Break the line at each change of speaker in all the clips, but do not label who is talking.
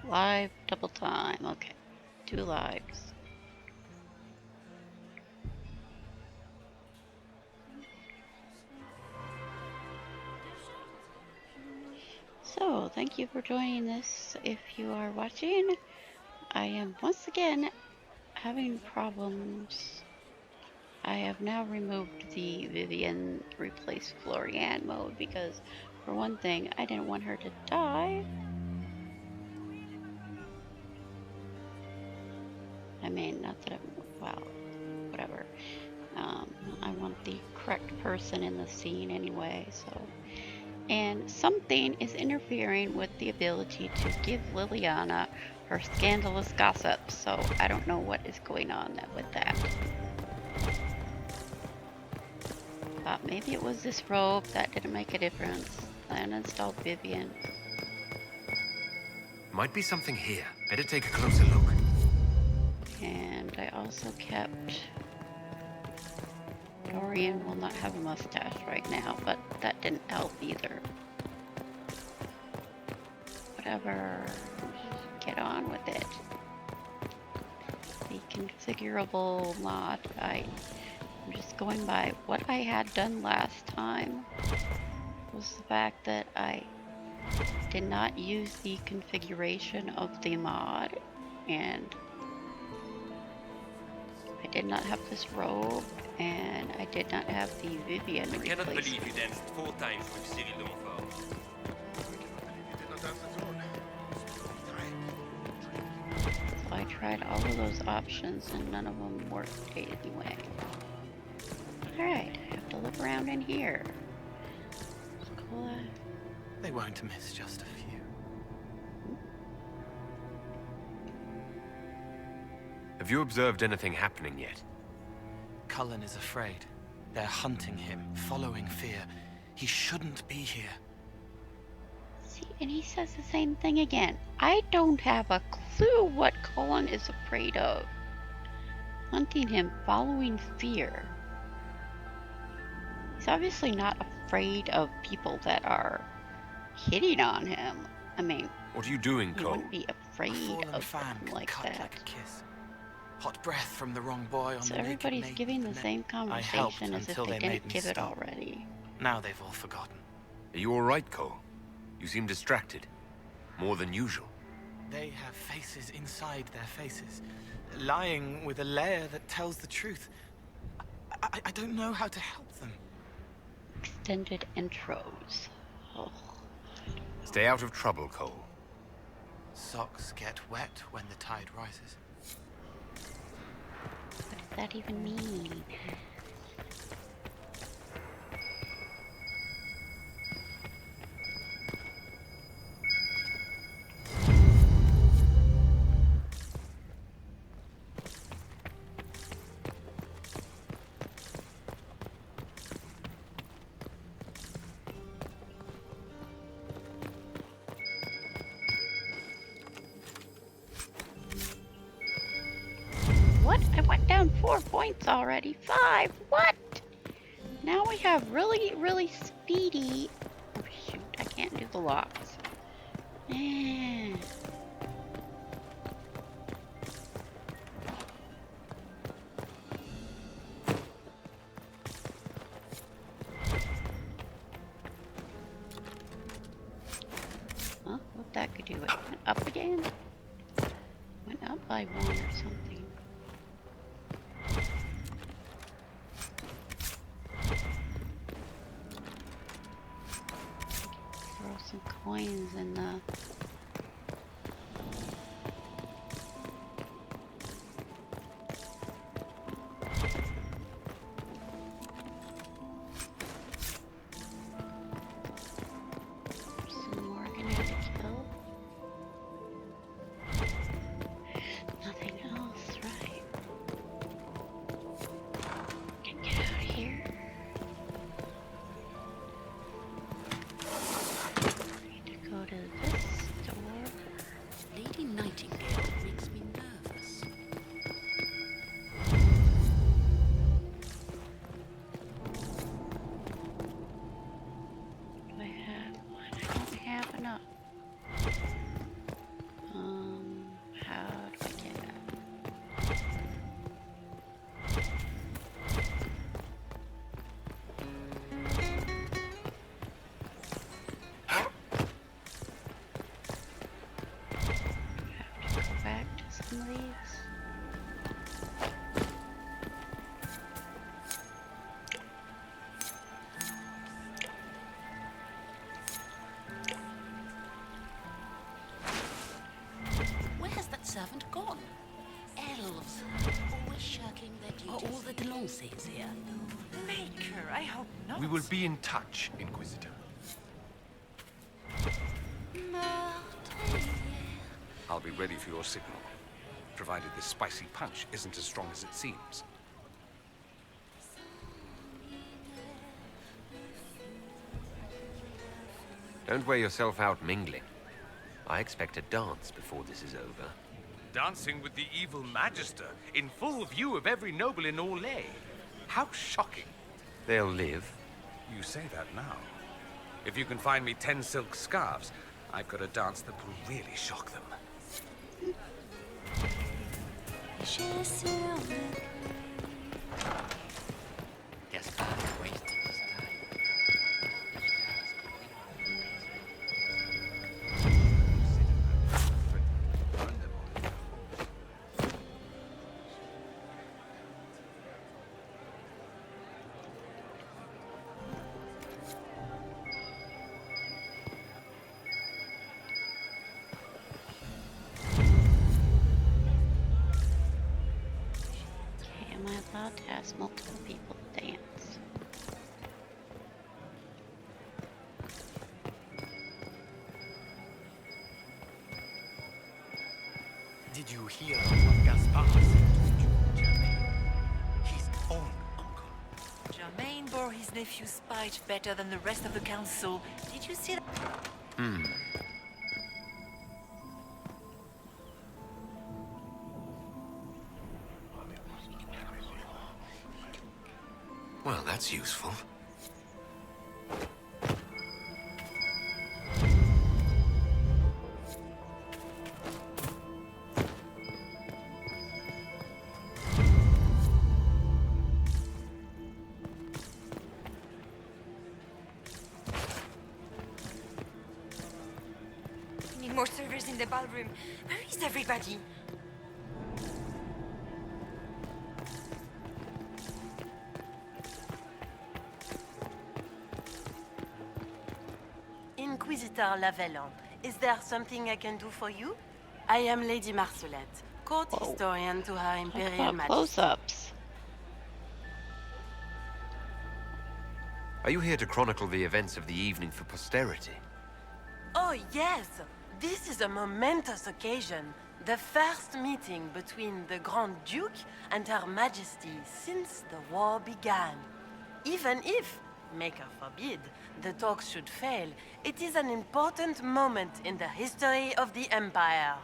Live double time. Okay. 2 lives. So, thank you for joining this. If you are watching, I am once again having problems. I have now removed the Vivian replace Florian mode because, for one thing, I didn't want her to die. I mean, not that I'm, well, whatever. I want the correct person in the scene anyway, so. And something is interfering with the ability to give Liliana her scandalous gossip, so I don't know what is going on with that. Maybe it was this robe that didn't make a difference. I uninstalled Vivian.
Might be something here. Better take a closer look.
And I also kept... Dorian will not have a mustache right now, but that didn't help either. Whatever. Get on with it. The configurable mod. I'm just going by what I had done last time. Was the fact that I did not use the configuration of the mod, and I did not have this robe, and I did not have the Vivian replacement.
I cannot believe you danced 4 times with Cyril de Montfort.
So I tried all of those options, and none of them worked anyway. Alright, I have to look around in here.
They won't miss just a few.
Have you observed anything happening yet?
Cullen is afraid. They're hunting him, following fear. He shouldn't be here.
See, and he says the same thing again. I don't have a clue what Cullen is afraid of. Hunting him, following fear. He's obviously not afraid of people that are hitting on him. I mean,
what are you doing,
you
Cole?
wouldn't be afraid of
fan
them like
cut
that.
like a kiss. Hot breath from the wrong boy on
So
the naked
everybody's
maid
giving
with
the
the
same
net.
conversation as if
until
they
they made
didn't
me
give it
stop.
already.
Now they've all forgotten.
Are you all right, Cole? You seem distracted. More than usual.
They have faces inside their faces, lying with a layer that tells the truth. I don't know how to help them.
Extended intros. Oh.
Stay out of trouble, Cole.
Socks get wet when the tide rises.
What does that even mean? What? I went down 4 points already. 5? What? Now we have really, really speedy... Oh shoot, I can't do the locks. Eh. Huh? What that could do? It went up again? Went up by 1 or something. Throw some coins in the... Some more gonna have to kill. Nothing else. back to some of these.
Where has that servant gone? Elves, always shirking their duties. Are all the Delancey's here?
Maker, I hope not.
We will be in touch, Inquisitor.
I'll be ready for your signal, provided this spicy punch isn't as strong as it seems.
Don't wear yourself out mingling. I expect a dance before this is over.
Dancing with the evil Magister, in full view of every noble in Orlais. How shocking.
They'll live.
You say that now. If you can find me 10 silk scarves, I've got a dance that will really shock them.
Gaspard wasted his time.
Okay, am I allowed to ask multiple people to dance?
Did you hear what Gaspard said to Germain? His own uncle.
Germain bore his nephew's spite better than the rest of the council. Did you see that?
Well, that's useful.
We need more servers in the ballroom. Where is everybody?
Inquisitor Lavellan, is there something I can do for you? I am Lady Marcelette, court historian to Her
Talk
Imperial
about
Majesty.
close-ups.
Are you here to chronicle the events of the evening for posterity?
Oh yes, this is a momentous occasion. The first meeting between the Grand Duke and Her Majesty since the war began. Even if, Maker forbid, the talks should fail, it is an important moment in the history of the Empire.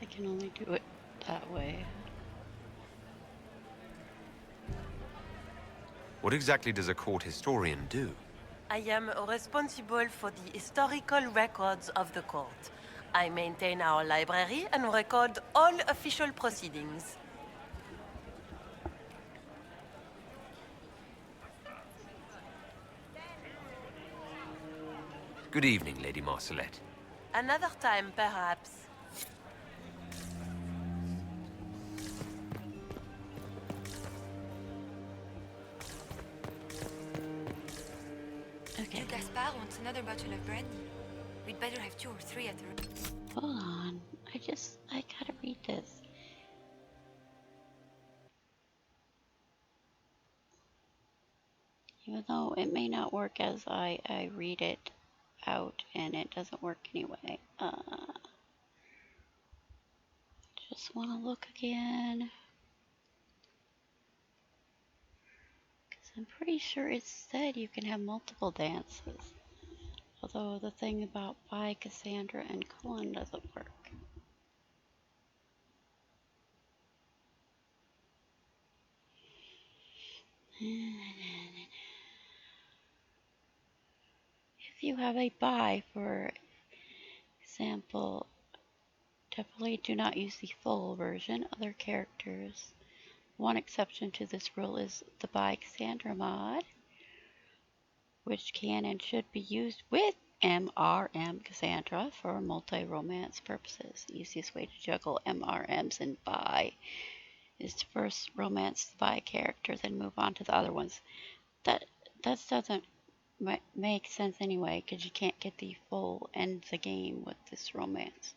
I can only do it that way.
What exactly does a court historian do?
I am responsible for the historical records of the court. I maintain our library and record all official proceedings.
Good evening, Lady Marcelette.
Another time, perhaps.
Okay,
Gaspard wants another bottle of brandy. We'd better have 2 or 3 at the...
hold on. I gotta read this. Even though it may not work as I read it out, and it doesn't work anyway. Just want to look again. Because I'm pretty sure it said you can have multiple dances. Although the thing about by Cassandra and Cullen doesn't work. If you have a buy, for example, definitely do not use the full version. Other characters One exception to this rule is the By Cassandra mod, which can and should be used with MRM Cassandra for multi-romance purposes. The easiest way to juggle MRMs and By is to first romance the By character, then move on to the other ones. That doesn't make sense anyway, because you can't get the full end of the game with this romance.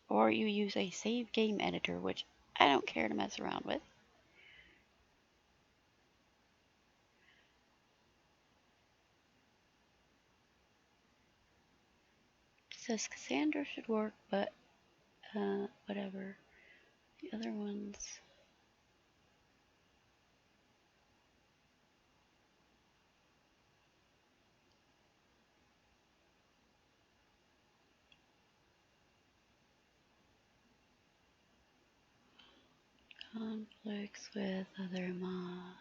Or you use a save game editor, which I don't care to mess around with. It says Cassandra should work, but whatever. The other ones. Conflicts with other mods.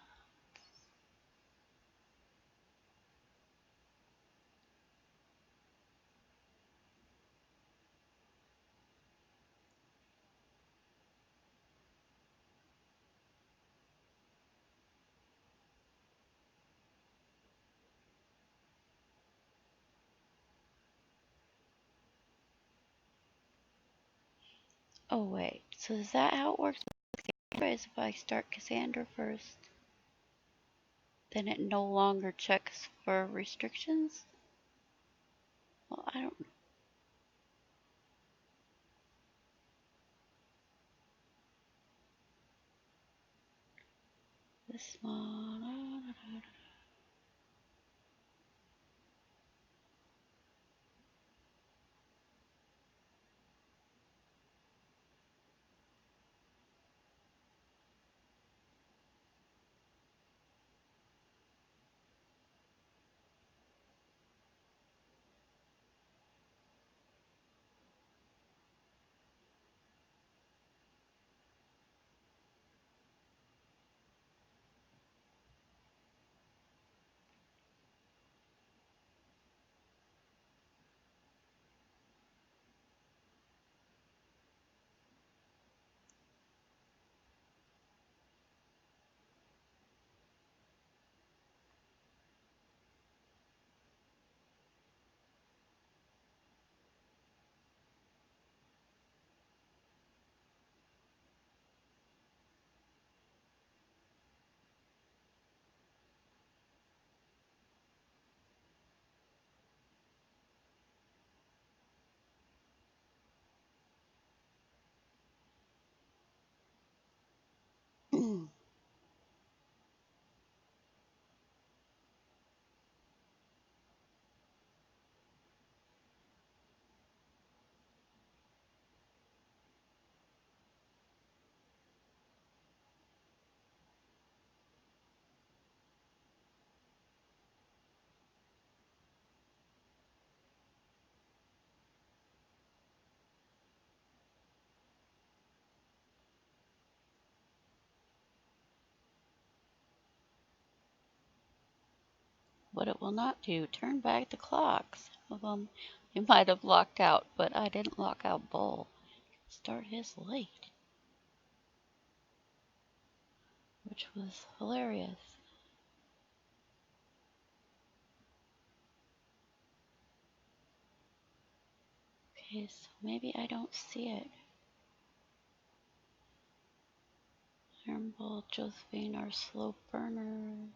Oh wait, so is that how it works with Cassandra? Is if I start Cassandra first, then it no longer checks for restrictions? Well, I don't know. This one. What it will not do, turn back the clocks. Some of them you might have locked out, but I didn't lock out Bull. Start his late, which was hilarious. Okay, so maybe I don't see it. Iron Bull, Josephine are slow burners.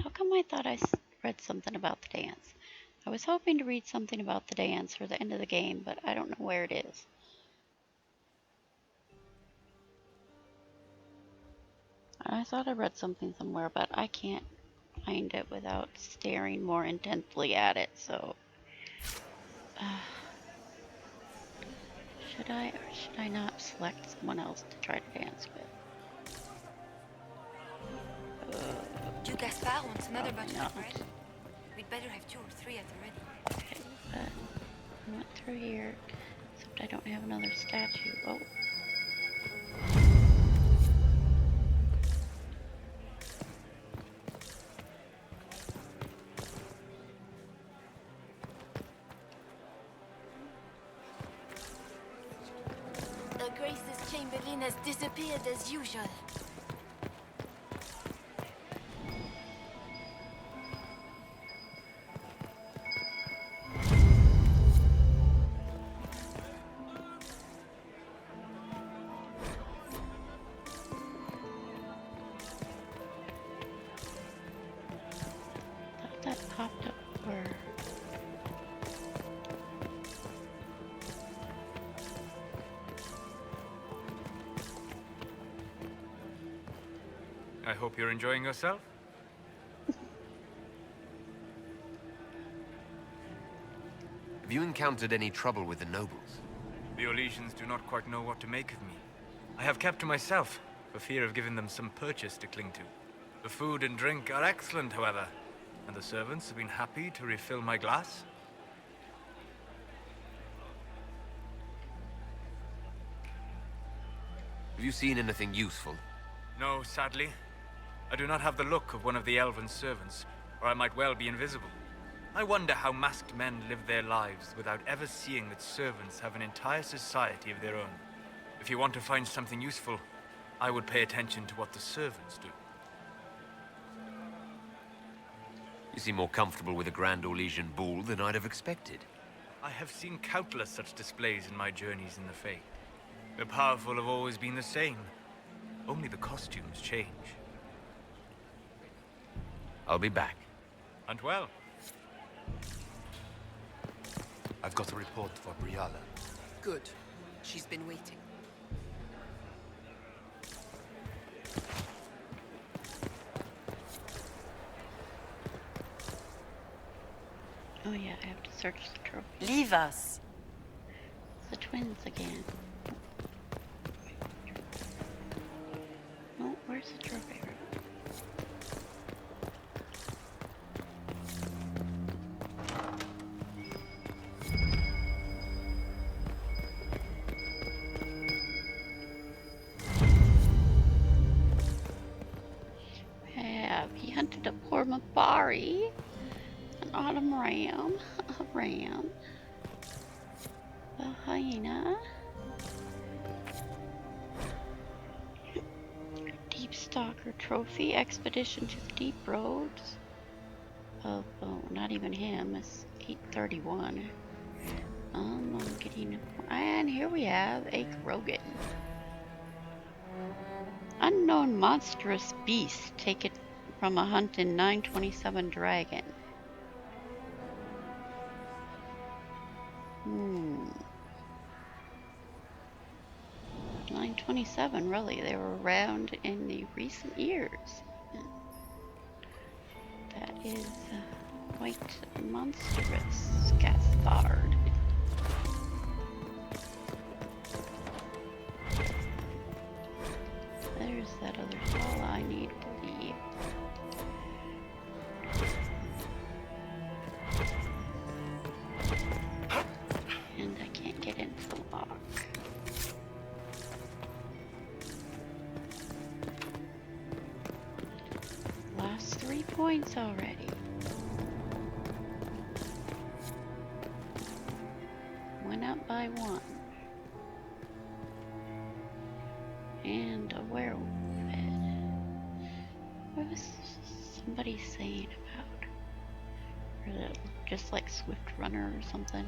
How come I thought I read something about the dance? I was hoping to read something about the dance for the end of the game, but I don't know where it is. I thought I read something somewhere, but I can't find it without staring more intently at it, so Should I or should I not select someone else to try to dance with?
Duke Gaspard wants another bottle
not.
of bread. We'd better have 2 or 3 at the ready.
Okay, but I went through here, except I don't have another statue. Oh.
The Grace's Chamberlain has disappeared as usual.
Thought that popped up where.
I hope you're enjoying yourself.
Have you encountered any trouble with the nobles?
The Orlesians do not quite know what to make of me. I have kept to myself, for fear of giving them some purchase to cling to. The food and drink are excellent, however, and the servants have been happy to refill my glass.
Have you seen anything useful?
No, sadly. I do not have the look of one of the elven servants, or I might well be invisible. I wonder how masked men live their lives without ever seeing that servants have an entire society of their own. If you want to find something useful, I would pay attention to what the servants do.
You seem more comfortable with a Grand Orlesian bull than I'd have expected.
I have seen countless such displays in my journeys in the Fae. The powerful have always been the same. Only the costumes change.
I'll be back.
And well.
I've got a report for Briala.
Good. She's been waiting.
Oh yeah, I have to search the trophy.
Leave us.
The twins again. Oh, where's the trophy room? He hunted a poor Mabari, an autumn ram, a ram, a hyena, deep stalker trophy, expedition to the deep roads. Oh, not even him. It's 831. I'm getting, and here we have a Krogan. Unknown monstrous beast. Take it from a hunt in 927 dragon. 927, really. They were around in the recent years. That is quite monstrous, Gaspard. There's that other Sola I need to leave. And I can't get into the lock. Last 3 points already. Went up by 1. And a werewolf head. What was somebody saying about? Or did it look just like Swift Runner or something?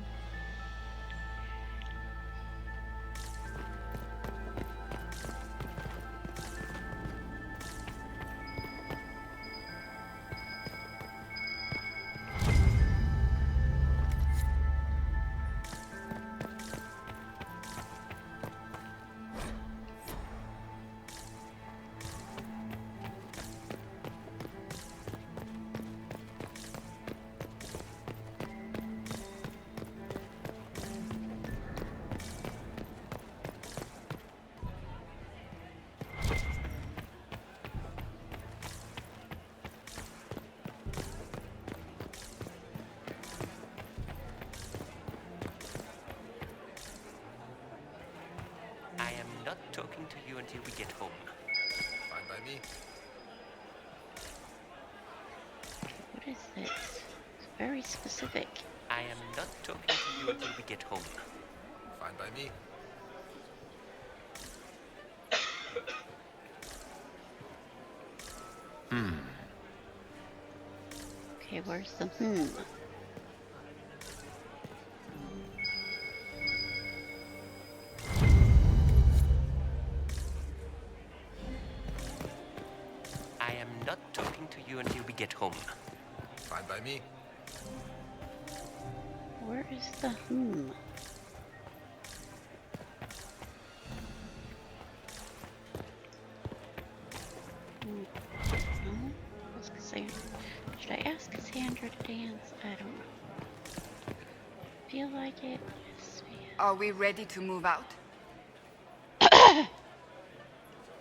talking to you until we get home.
Fine by me.
What is this? It's very specific.
I am not talking to you until we get home.
Fine by me.
Okay, where's the
I am not talking to you until we get home.
Fine by me.
Where is the No? I was gonna say, should I ask Cassandra to dance? I don't know. Feel like it? Yes,
Are we ready to move out?
I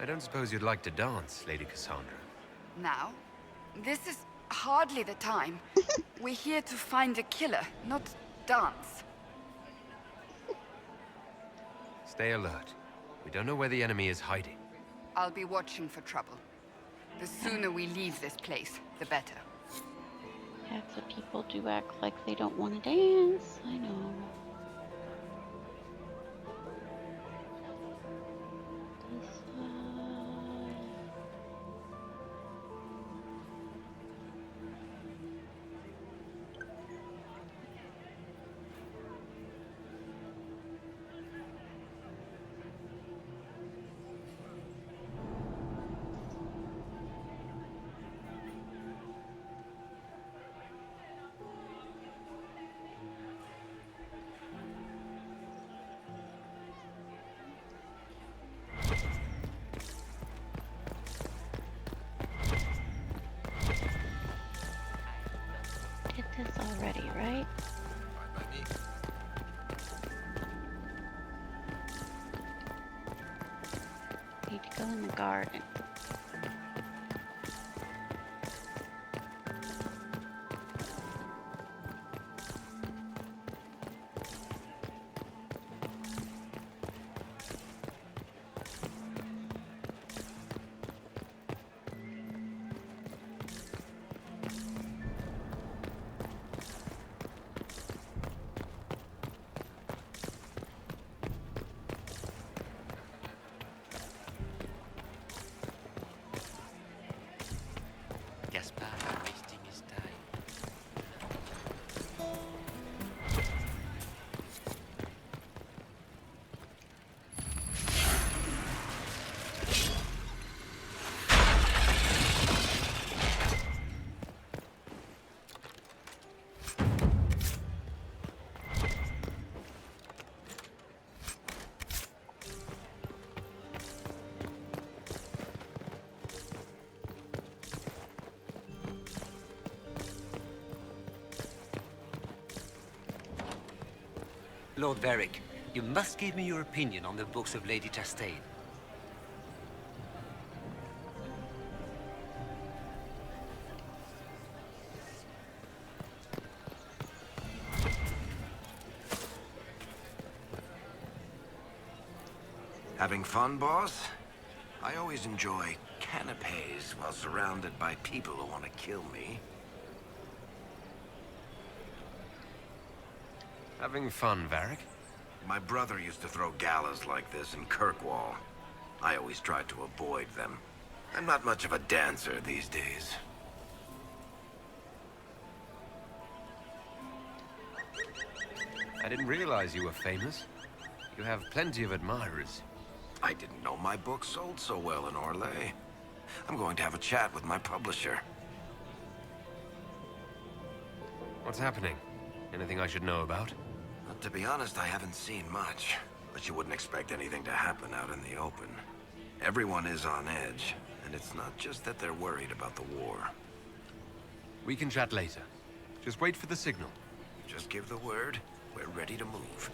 don't suppose you'd like to dance, Lady Cassandra.
Now? This is hardly the time. We're here to find a killer, not dance.
Stay alert. We don't know where the enemy is hiding.
I'll be watching for trouble. The sooner we leave this place, the better.
Half the people do act like they don't want to dance. I know. Did this already, right?
Fine by me.
Need to go in the garden.
Gaspard is wasting his time.
Lord Varric, you must give me your opinion on the books of Lady Chastain.
Having fun, boss? I always enjoy canapes while surrounded by people who want to kill me.
Having fun, Varric?
My brother used to throw galas like this in Kirkwall. I always tried to avoid them. I'm not much of a dancer these days.
I didn't realize you were famous. You have plenty of admirers.
I didn't know my book sold so well in Orlais. I'm going to have a chat with my publisher.
What's happening? Anything I should know about?
To be honest, I haven't seen much. But you wouldn't expect anything to happen out in the open. Everyone is on edge, and it's not just that they're worried about the war.
We can chat later. Just wait for the signal.
Just give the word. We're ready to move.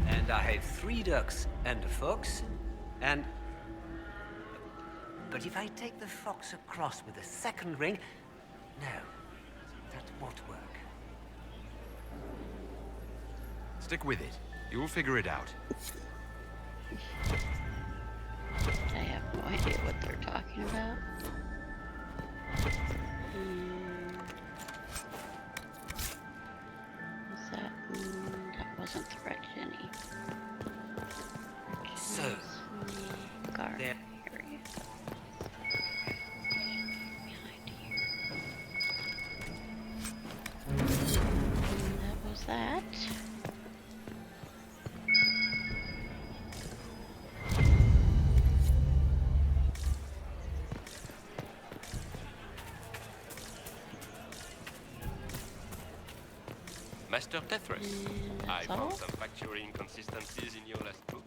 And I have 3 ducks and a fox, and... But if I take the fox across with a second ring... No, that won't work.
Stick with it. You'll figure it out.
I have no idea what they're talking about. Was that? That wasn't threat Jenny.
So,
Garden
there.
area. Behind here. That was that.
Master Tetris, I
all?
found some factory inconsistencies in your last book.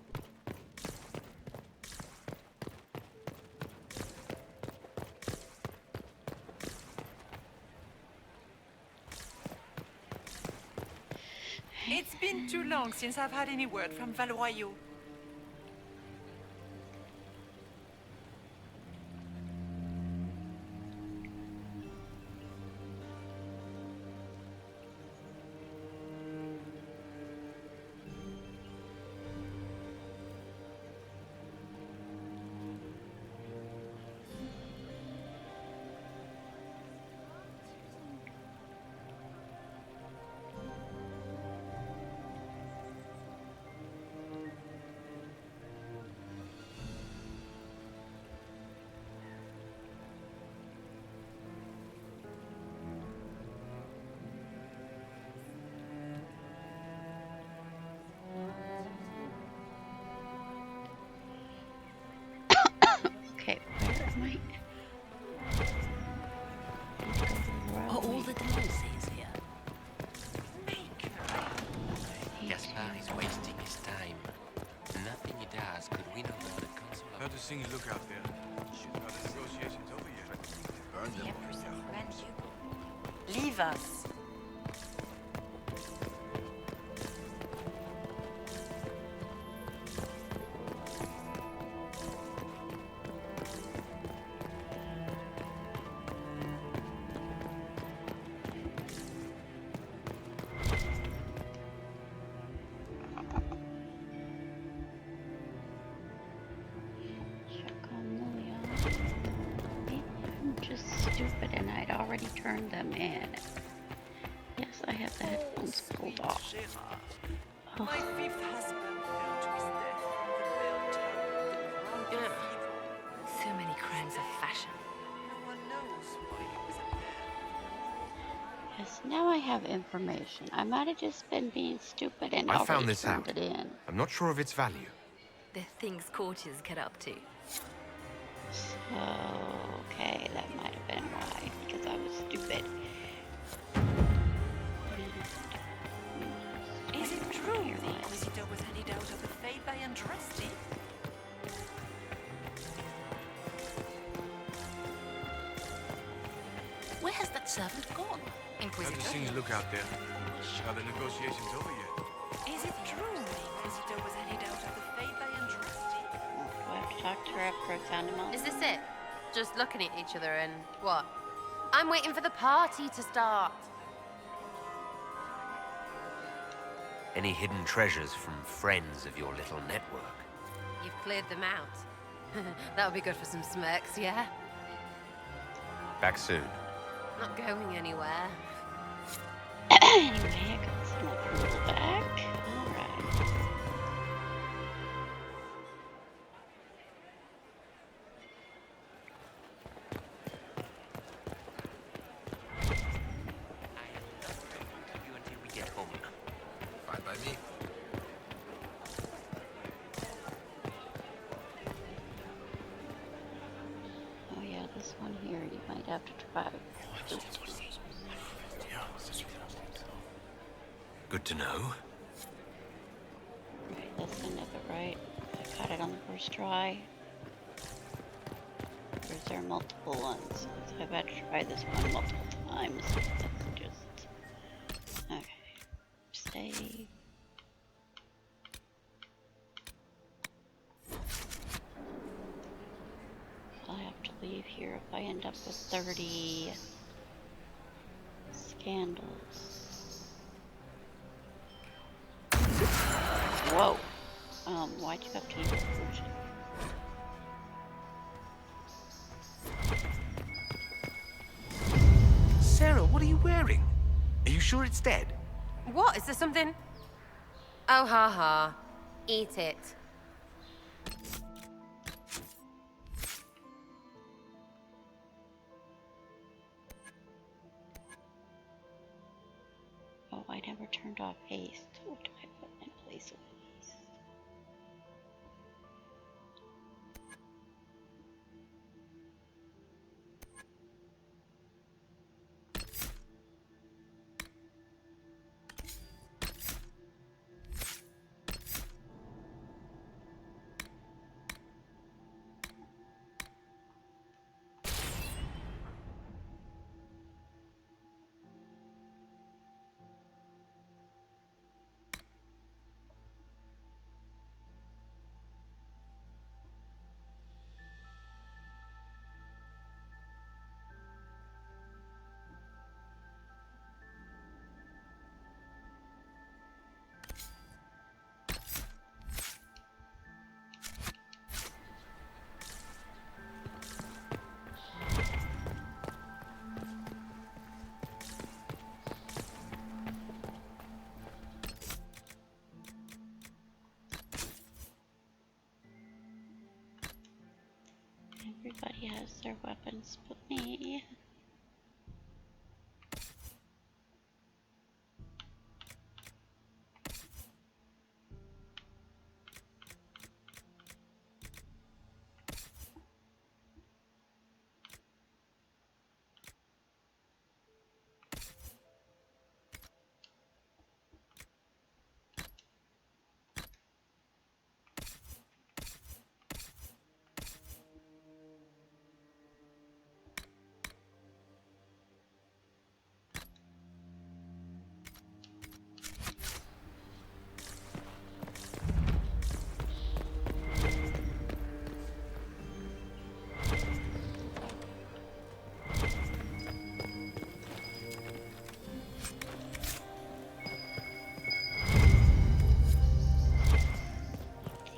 It's been too long since I've had any word from Valroyo.
Okay, where am I?
Are all the Delonces here?
Gaspar is wasting his time. Nothing he does could win over the council.
How does things look out there? Are the negotiations over yet? Burn them.
Leave us.
Check on Leon. Maybe I'm just stupid and I'd already turned them in. Yes, I have the headphones pulled off.
My fifth husband fell to his death from the bell tower. The Grand Cathedral.
So many crimes of fashion.
No one knows why he was up there.
Yes, now I have information. I might have just been being stupid and
I
already
found this
turned
out.
it in.
I'm not sure of its value.
The things courtiers get up to.
So, okay, that might have been why, because I was stupid.
Is it true the Inquisitor was handed out of the faith by Andraste?
Where has that servant gone?
How
Inquisitor?
does things look out there? Are the negotiations over yet?
Is it true the Inquisitor was handed out of the faith by Andraste?
Do I have to talk to her after I found him out?
Is this it? Just looking at each other and what? I'm waiting for the party to start.
Any hidden treasures from friends of your little network?
You've cleared them out. That would be good for some smirks, yeah?
Back soon.
Not going anywhere.
Anyway, I got some approval back. Alright.
I am not talking to you until we get home.
Fine by me.
Oh yeah, this one here you might have to try.
Good to know.
Right, that's the end of it, right? I got it on the first try. Or is there multiple ones? 'Cause I've had to try this one multiple times. That's just... Okay. Stay. I'll have to leave here if I end up with 30 scandals. Whoa. Why'd you have to use a potion?
Sarah, what are you wearing? Are you sure it's dead?
What? Is there something? Oh, ha ha. Eat it.
Oh, I never turned off haste. What do I put in place of haste? Everybody has their weapons but me.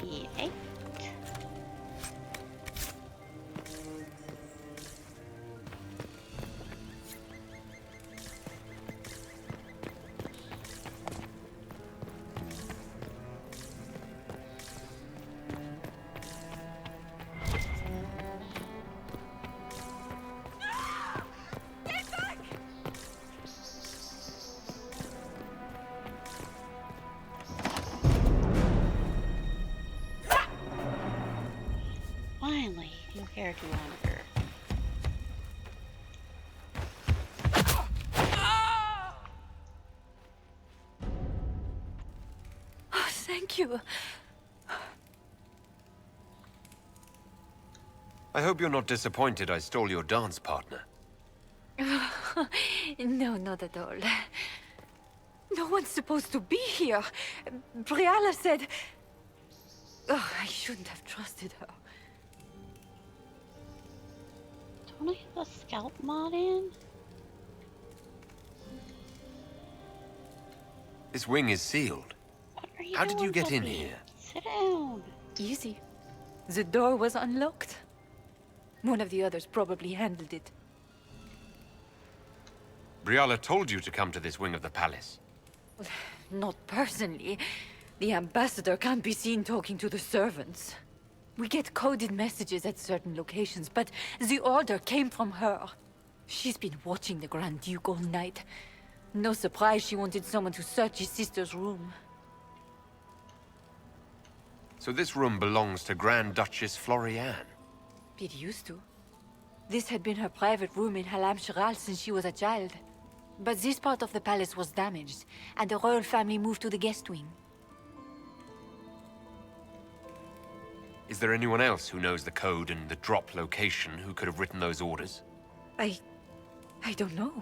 D8. Finally, you cared longer.
Oh, thank you.
I hope you're not disappointed I stole your dance partner.
No, not at all. No one's supposed to be here. Briala said... Oh, I shouldn't have trusted her.
Don't I have a scalp mod in?
This wing is sealed.
What are you
How did you
doing,
get in
puppy?
here?
Sit down.
Easy. The door was unlocked. One of the others probably handled it.
Briala told you to come to this wing of the palace.
Not personally. The ambassador can't be seen talking to the servants. We get coded messages at certain locations, but the order came from her. She's been watching the Grand Duke all night. No surprise she wanted someone to search his sister's room.
So this room belongs to Grand Duchess Florianne.
It used to. This had been her private room in Halam Shiral since she was a child. But this part of the palace was damaged, and the royal family moved to the guest wing.
Is there anyone else who knows the code and the drop location who could have written those orders?
I don't know.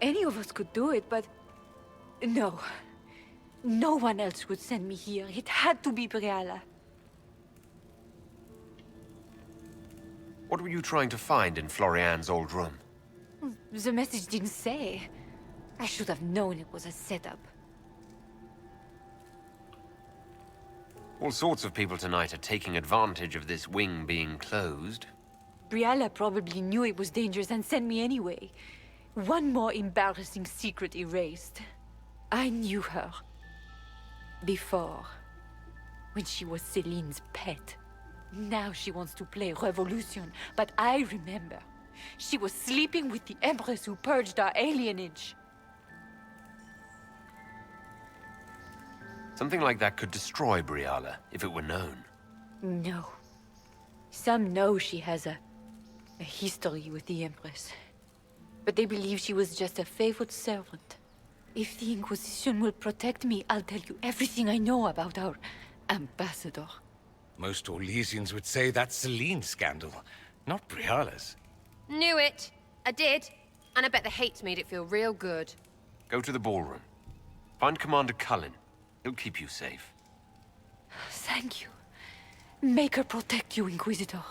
Any of us could do it, but... No. No one else would send me here. It had to be Briala.
What were you trying to find in Florianne's old room?
The message didn't say. I should have known it was a setup.
All sorts of people tonight are taking advantage of this wing being closed.
Briella probably knew it was dangerous and sent me anyway. One more embarrassing secret erased. I knew her. Before. When she was Celine's pet. Now she wants to play revolution, but I remember. She was sleeping with the Empress who purged our alienage.
Something like that could destroy Briala, if it were known.
No. Some know she has a history with the Empress. But they believe she was just a faithful servant. If the Inquisition will protect me, I'll tell you everything I know about our ambassador.
Most Orlesians would say that's Celine's scandal, not Briala's.
Knew it. I did. And I bet the hate's made it feel real good.
Go to the ballroom. Find Commander Cullen. He'll keep you safe.
Thank you. Make her protect you, Inquisitor.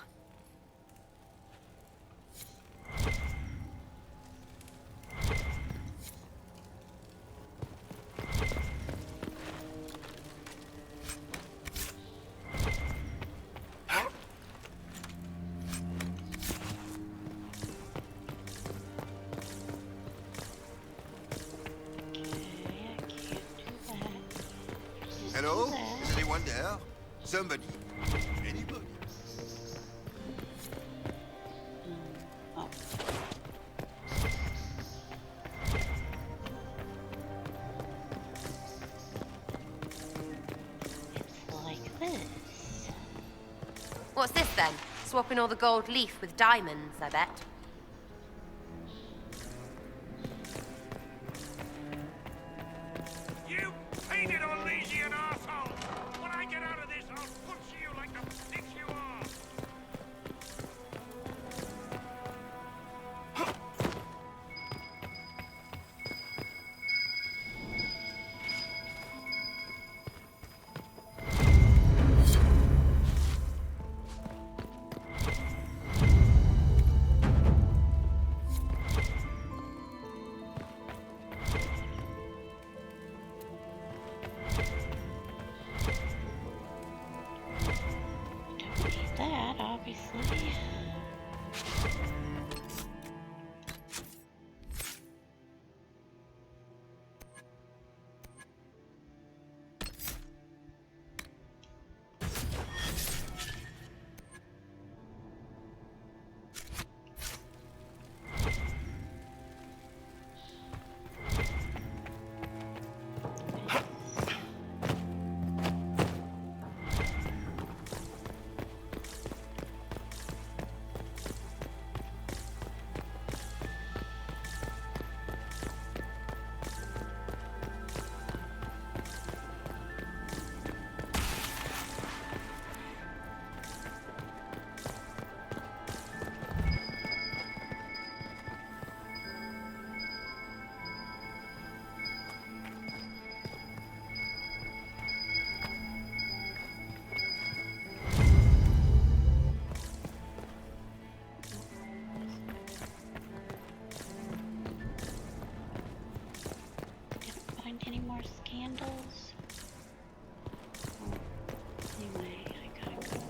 Hello? Is anyone there? Somebody. Anybody?
Oh. It's like this.
What's this then? Swapping all the gold leaf with diamonds, I bet.
You painted Orlesian arsehole! When I get out of this, I'll butcher you like the pig you are!
Don't need that, obviously. Didn't find any more scandals. Anyway, I gotta go back.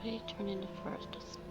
did he turn into first? A spider.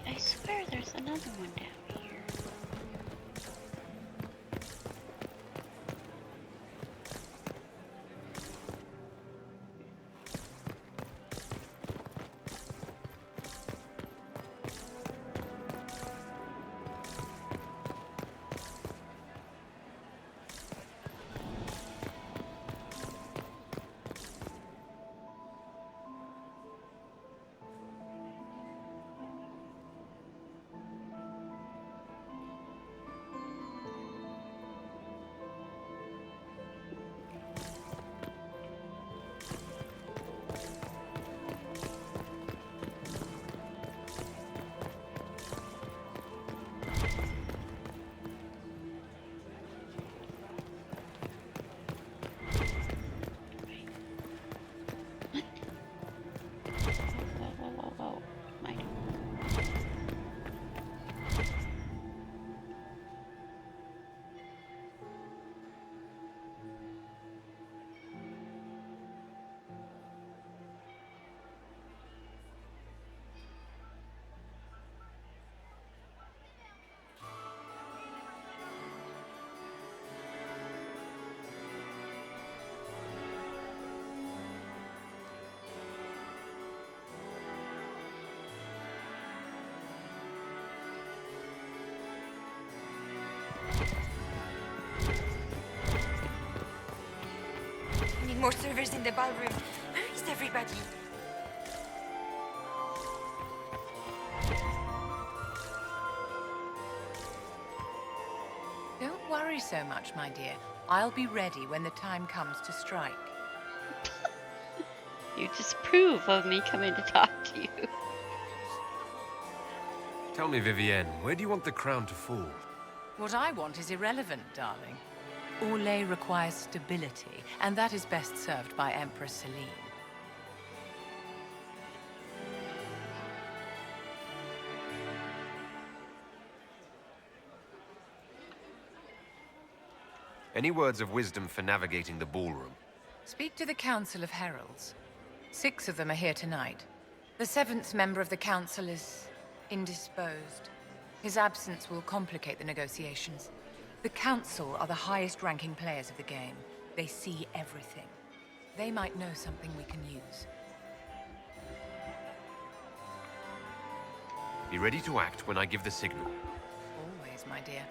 I swear there's another one down here.
We need more servers in the ballroom. Where is everybody?
Don't worry so much, my dear. I'll be ready when the time comes to strike.
You disapprove of me coming to talk to you.
Tell me, Vivienne, where do you want the crown to fall?
What I want is irrelevant, darling. Orlais requires stability, and that is best served by Empress Celine.
Any words of wisdom for navigating the ballroom?
Speak to the Council of Heralds. 6 of them are here tonight. The 7th member of the Council is indisposed. His absence will complicate the negotiations. The Council are the highest-ranking players of the game. They see everything. They might know something we can use.
Be ready to act when I give the signal.
Always, my dear.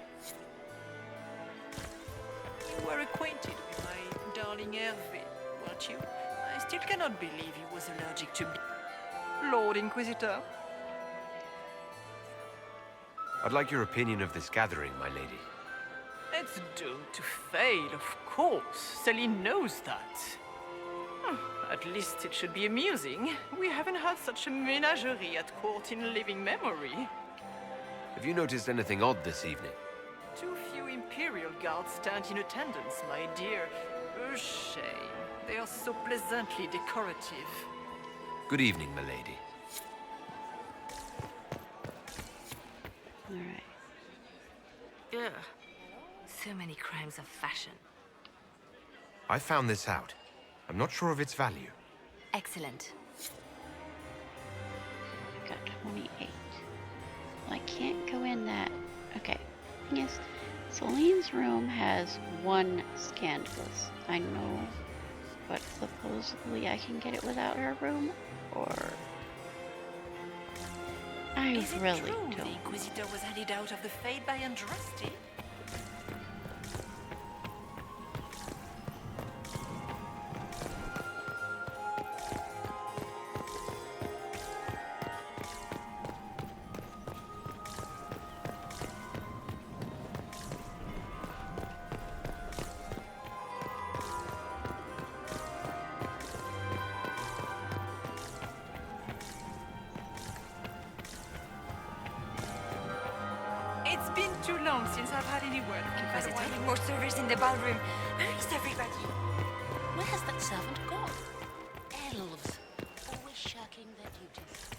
You were acquainted with my darling Hervé, weren't you? I still cannot believe he was allergic to me. Lord Inquisitor.
I'd like your opinion of this gathering, my lady.
It's doomed to fail, of course. Celine knows that. At least it should be amusing. We haven't had such a menagerie at court in living memory.
Have you noticed anything odd this evening?
Too few Imperial guards stand in attendance, my dear. A shame. They are so pleasantly decorative.
Good evening, my lady.
All right.
Ugh. So many crimes of fashion.
I found this out. I'm not sure of its value.
Excellent.
Got 28. Well, I can't go in that. Okay. Thing is, Celine's room has one scandalous. I know, but supposedly I can get it without her room, or I
Is it
really
true
don't.
the Inquisitor was handed out of the Fade by Andraste? It's been too long since I've had any word.
Inquisitor, more servers in the ballroom. Where is everybody?
Where has that servant gone? Elves. Always shirking their duties.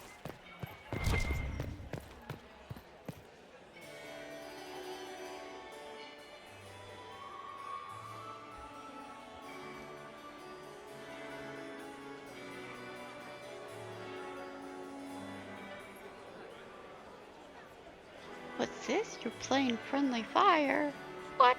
What's this? You're playing friendly fire? What?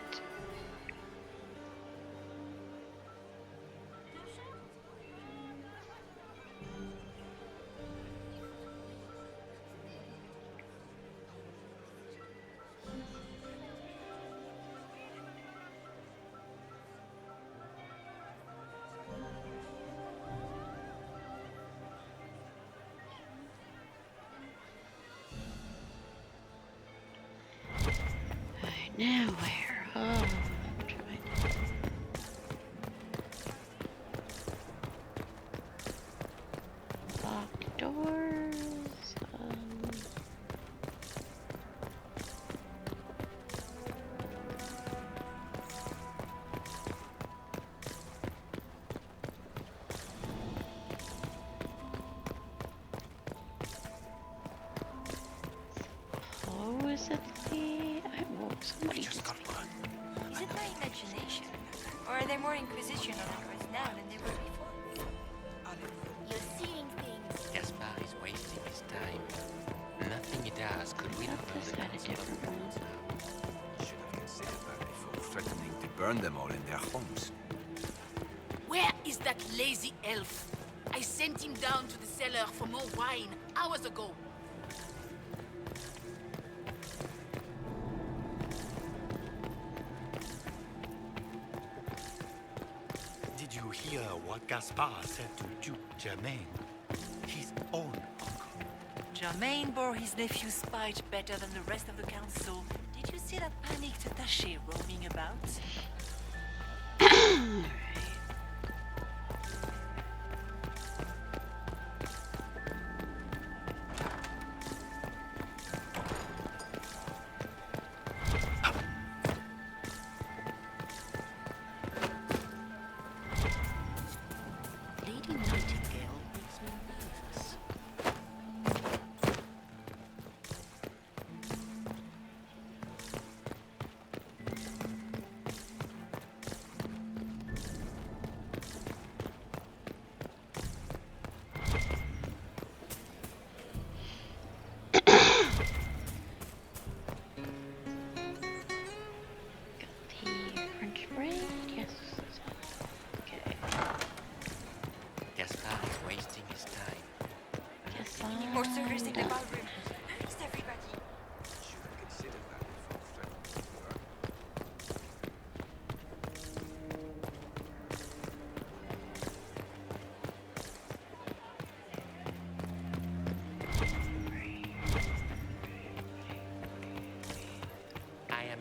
Now where? Oh, I'm trying to lock doors. Supposedly, somebody just got one.
Is it my imagination? Or are there more Inquisition officers now than there were before?
You're seeing things.
Gaspar is wasting his time. Nothing he does could win over the council.
Should have considered that before threatening to burn them all in their homes.
Where is that lazy elf? I sent him down to the cellar for more wine hours ago.
Did you hear what Gaspar said to Duke Germain? His own uncle.
Germain bore his nephew's spite better than the rest of the council. Did you see that panicked attaché roaming about?
Lady Nightingale makes me nervous.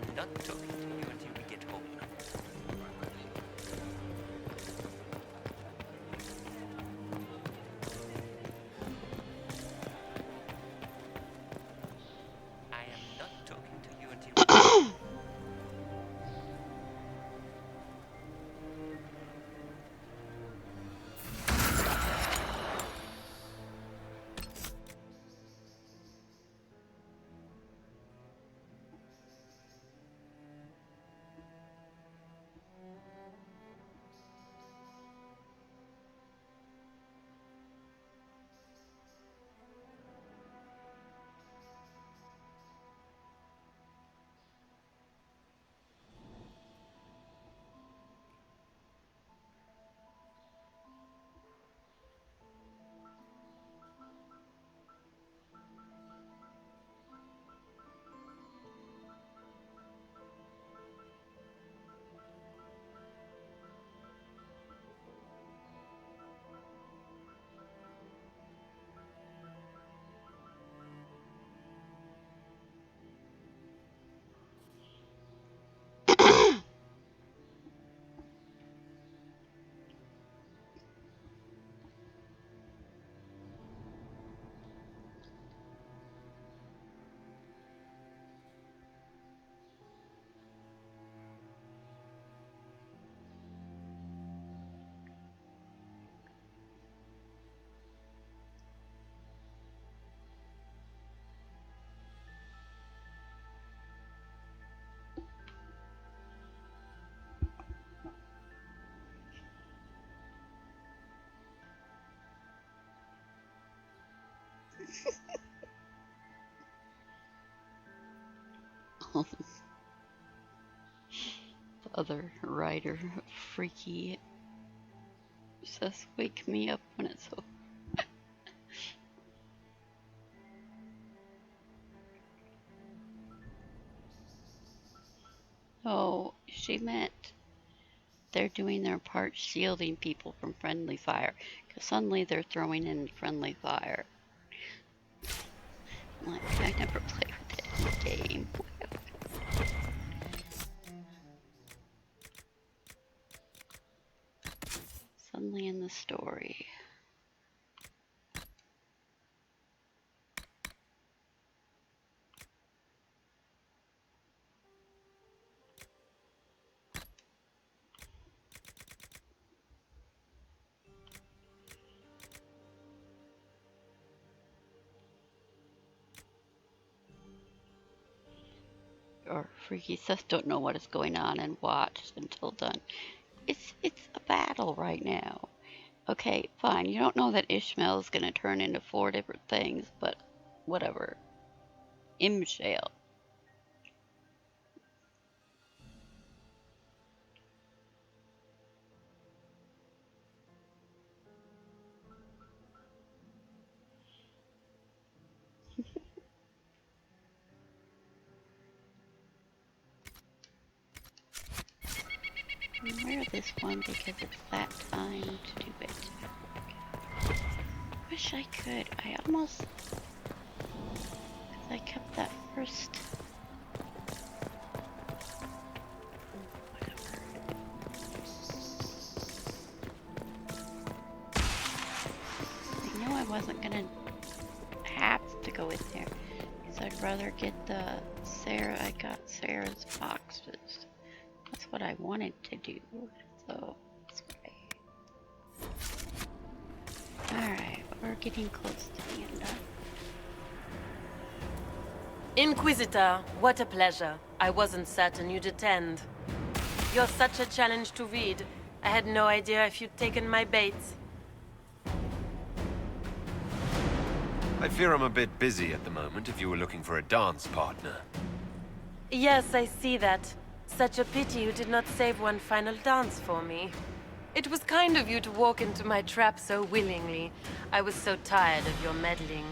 am not talking to you until we get home. I am not talking to you until we get home.
The other writer, Freaky, says, "Wake me up when it's over." Oh, she meant they're doing their part shielding people from friendly fire, because suddenly they're throwing in friendly fire. Like, I never played with it in the game. Suddenly in the story. Or Freaky says, "Don't know what is going on and watch until done." It's a battle right now. Okay, fine. You don't know that Ishmael is going to turn into 4 different things, but whatever. Imshale. Wear this one because it's that time to do it. Wish I could. I almost... Because I kept that first... I know I wasn't gonna have to go in there. Because I'd rather get the Sarah... I got Sarah's boxes. That's what I wanted to do. So, that's great. Alright, we're getting close to the end of.
Inquisitor, what a pleasure. I wasn't certain you'd attend. You're such a challenge to read. I had no idea if you'd taken my bait.
I fear I'm a bit busy at the moment if you were looking for a dance partner.
Yes, I see that. Such a pity you did not save one final dance for me. It was kind of you to walk into my trap so willingly. I was so tired of your meddling.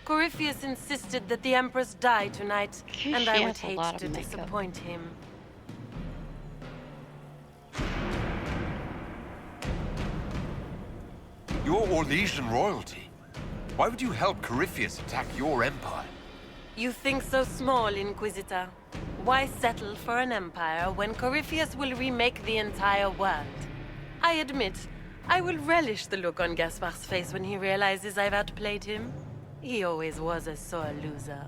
Corypheus insisted that the Empress die tonight, and I would hate to disappoint him.
You're Orlesian royalty. Why would you help Corypheus attack your empire?
You think so small, Inquisitor. Why settle for an empire when Corypheus will remake the entire world? I admit, I will relish the look on Gaspar's face when he realizes I've outplayed him. He always was a sore loser.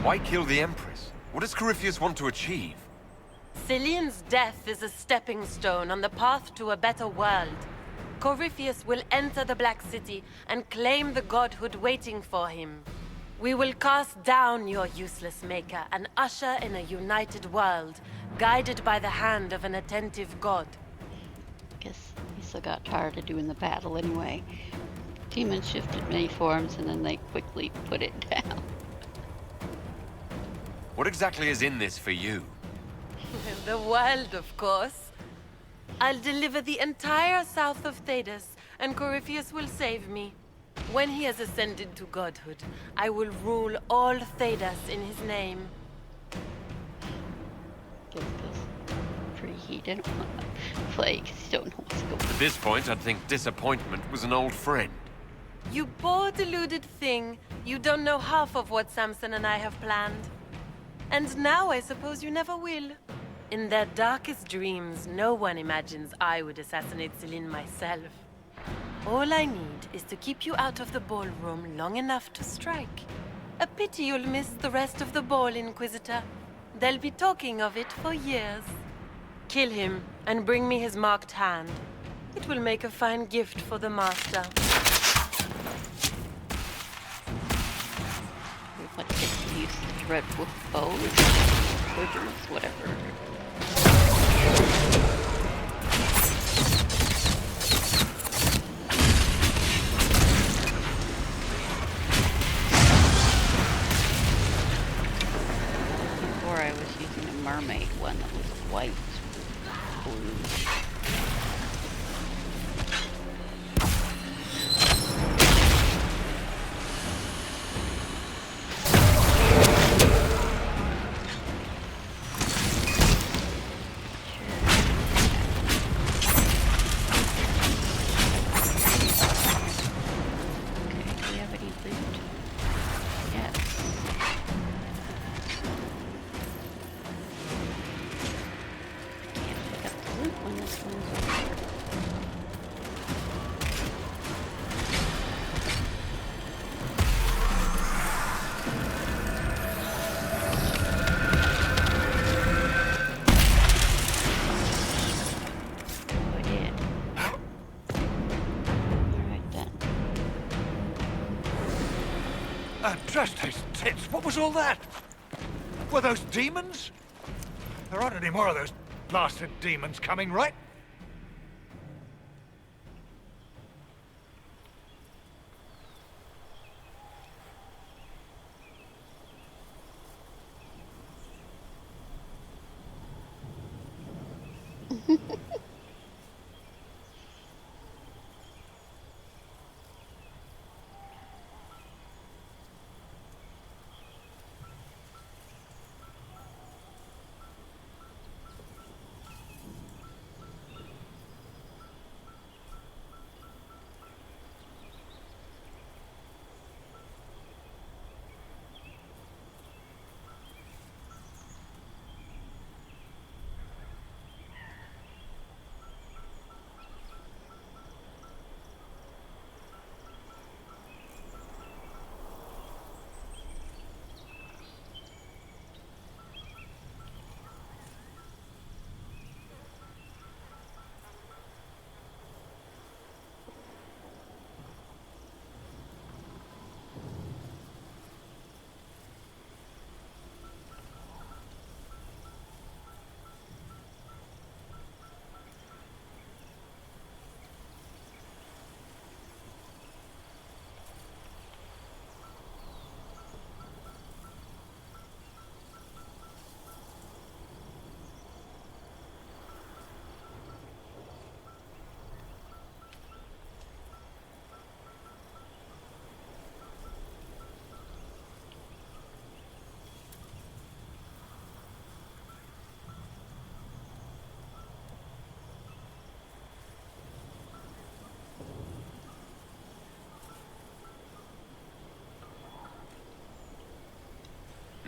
Why kill the Empress? What does Corypheus want to achieve?
Celine's death is a stepping stone on the path to a better world. Corypheus will enter the Black City and claim the godhood waiting for him. We will cast down your useless maker and usher in a united world, guided by the hand of an attentive god.
Guess he still got tired of doing the battle anyway. Demons shifted many forms and then they quickly put it down.
What exactly is in this for you?
The world, of course. I'll deliver the entire south of Thedas, and Corypheus will save me. When he has ascended to godhood, I will rule all Thedas in his name.
Guess he didn't want to play because he don't know what's going on.
At this point, I'd think disappointment was an old friend.
You poor deluded thing. You don't know half of what Samson and I have planned. And now I suppose you never will. In their darkest dreams, no one imagines I would assassinate Celine myself. All I need is to keep you out of the ballroom long enough to strike. A pity you'll miss the rest of the ball, Inquisitor. They'll be talking of it for years. Kill him and bring me his marked hand. It will make a fine gift for the Master.
What gets used to red wolf bows? Quivers, whatever. Before I was using a mermaid one that was white with blue.
Trust those tits. What was all that? Were those demons? There aren't any more of those blasted demons coming, right?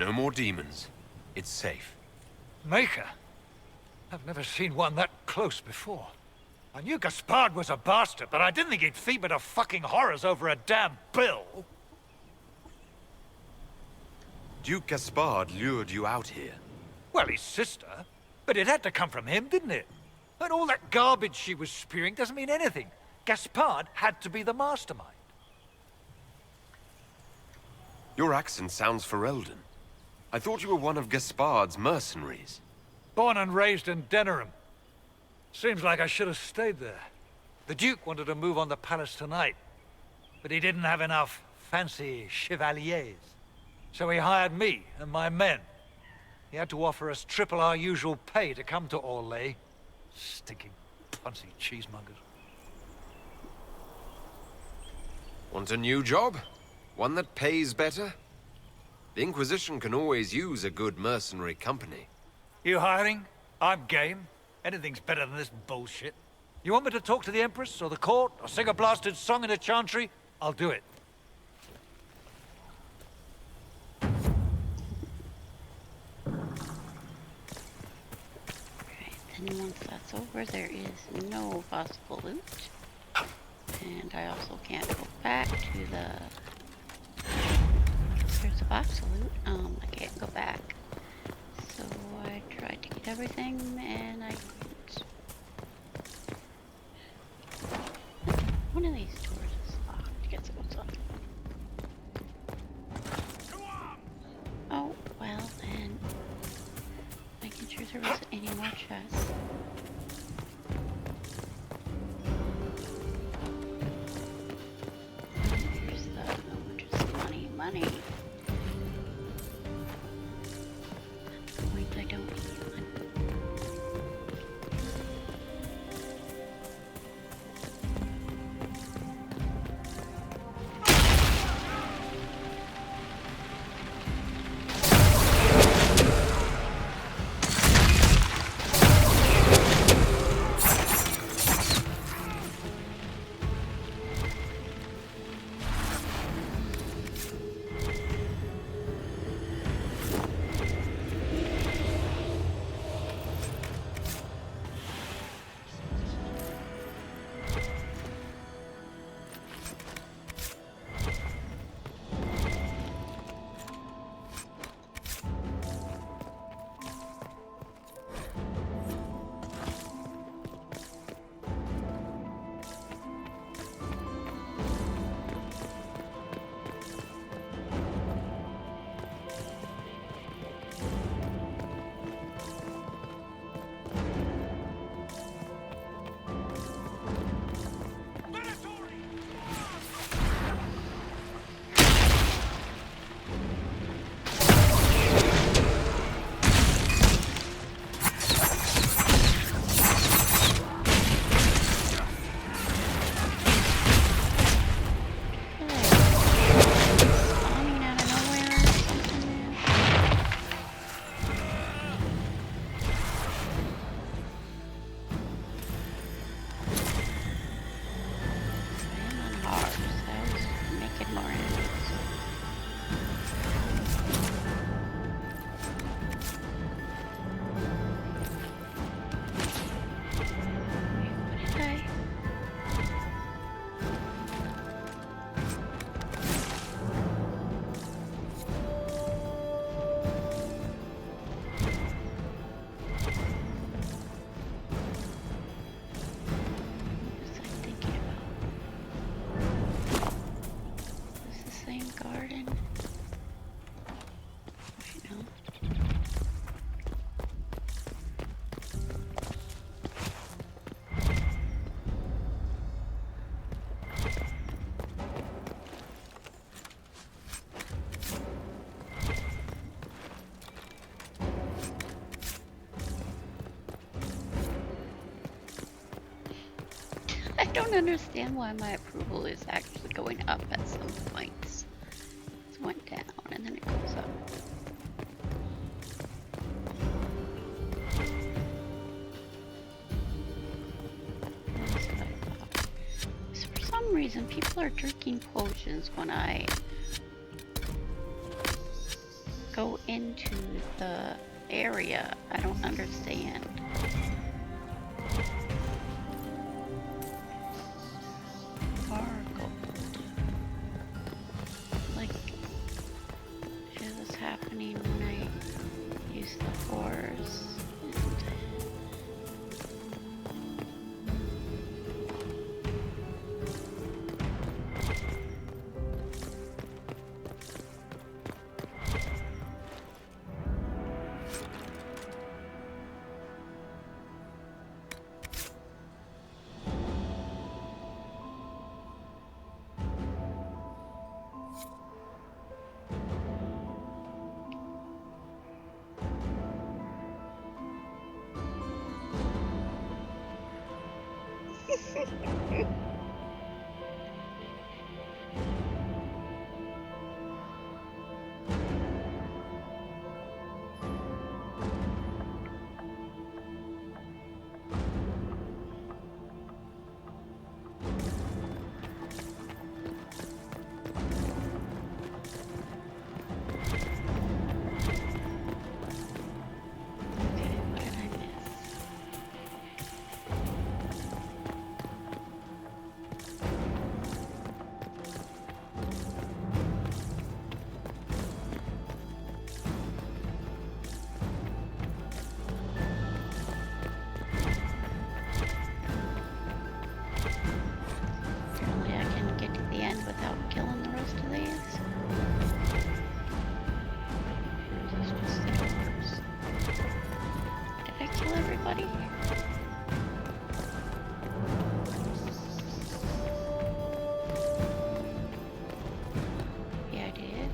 No more demons. It's safe.
Maker? I've never seen one that close before. I knew Gaspard was a bastard, but I didn't think he'd feed me to fucking horrors over a damn bill.
Duke Gaspard lured you out here.
Well, his sister. But it had to come from him, didn't it? And all that garbage she was spewing doesn't mean anything. Gaspard had to be the mastermind.
Your accent sounds Ferelden. I thought you were one of Gaspard's mercenaries.
Born and raised in Denerim. Seems like I should have stayed there. The Duke wanted to move on the palace tonight, but he didn't have enough fancy chevaliers. So he hired me and my men. He had to offer us triple our usual pay to come to Orlais. Stinking, punsy cheesemongers.
Want a new job? One that pays better? The Inquisition can always use a good mercenary company.
You hiring? I'm game. Anything's better than this bullshit. You want me to talk to the Empress or the court or sing a blasted song in a chantry? I'll do it.
And once that's over, there is no possible loot. And I also can't go back to the... There's a box of loot. I can't go back. So I tried to get everything, and I couldn't. One of these doors is locked. I guess it goes up. Oh, well then. Making sure there wasn't any more chests. Here's the just money. Point I don't need. I don't understand why my approval is actually going up at some points. It went down and then it goes up. So for some reason, people are drinking potions when I go into the area? I don't understand. Sparkle. Like, is this happening when I use the horse? Without killing the rest of these. Or is this just the doors? Did I kill everybody? Yeah, I did.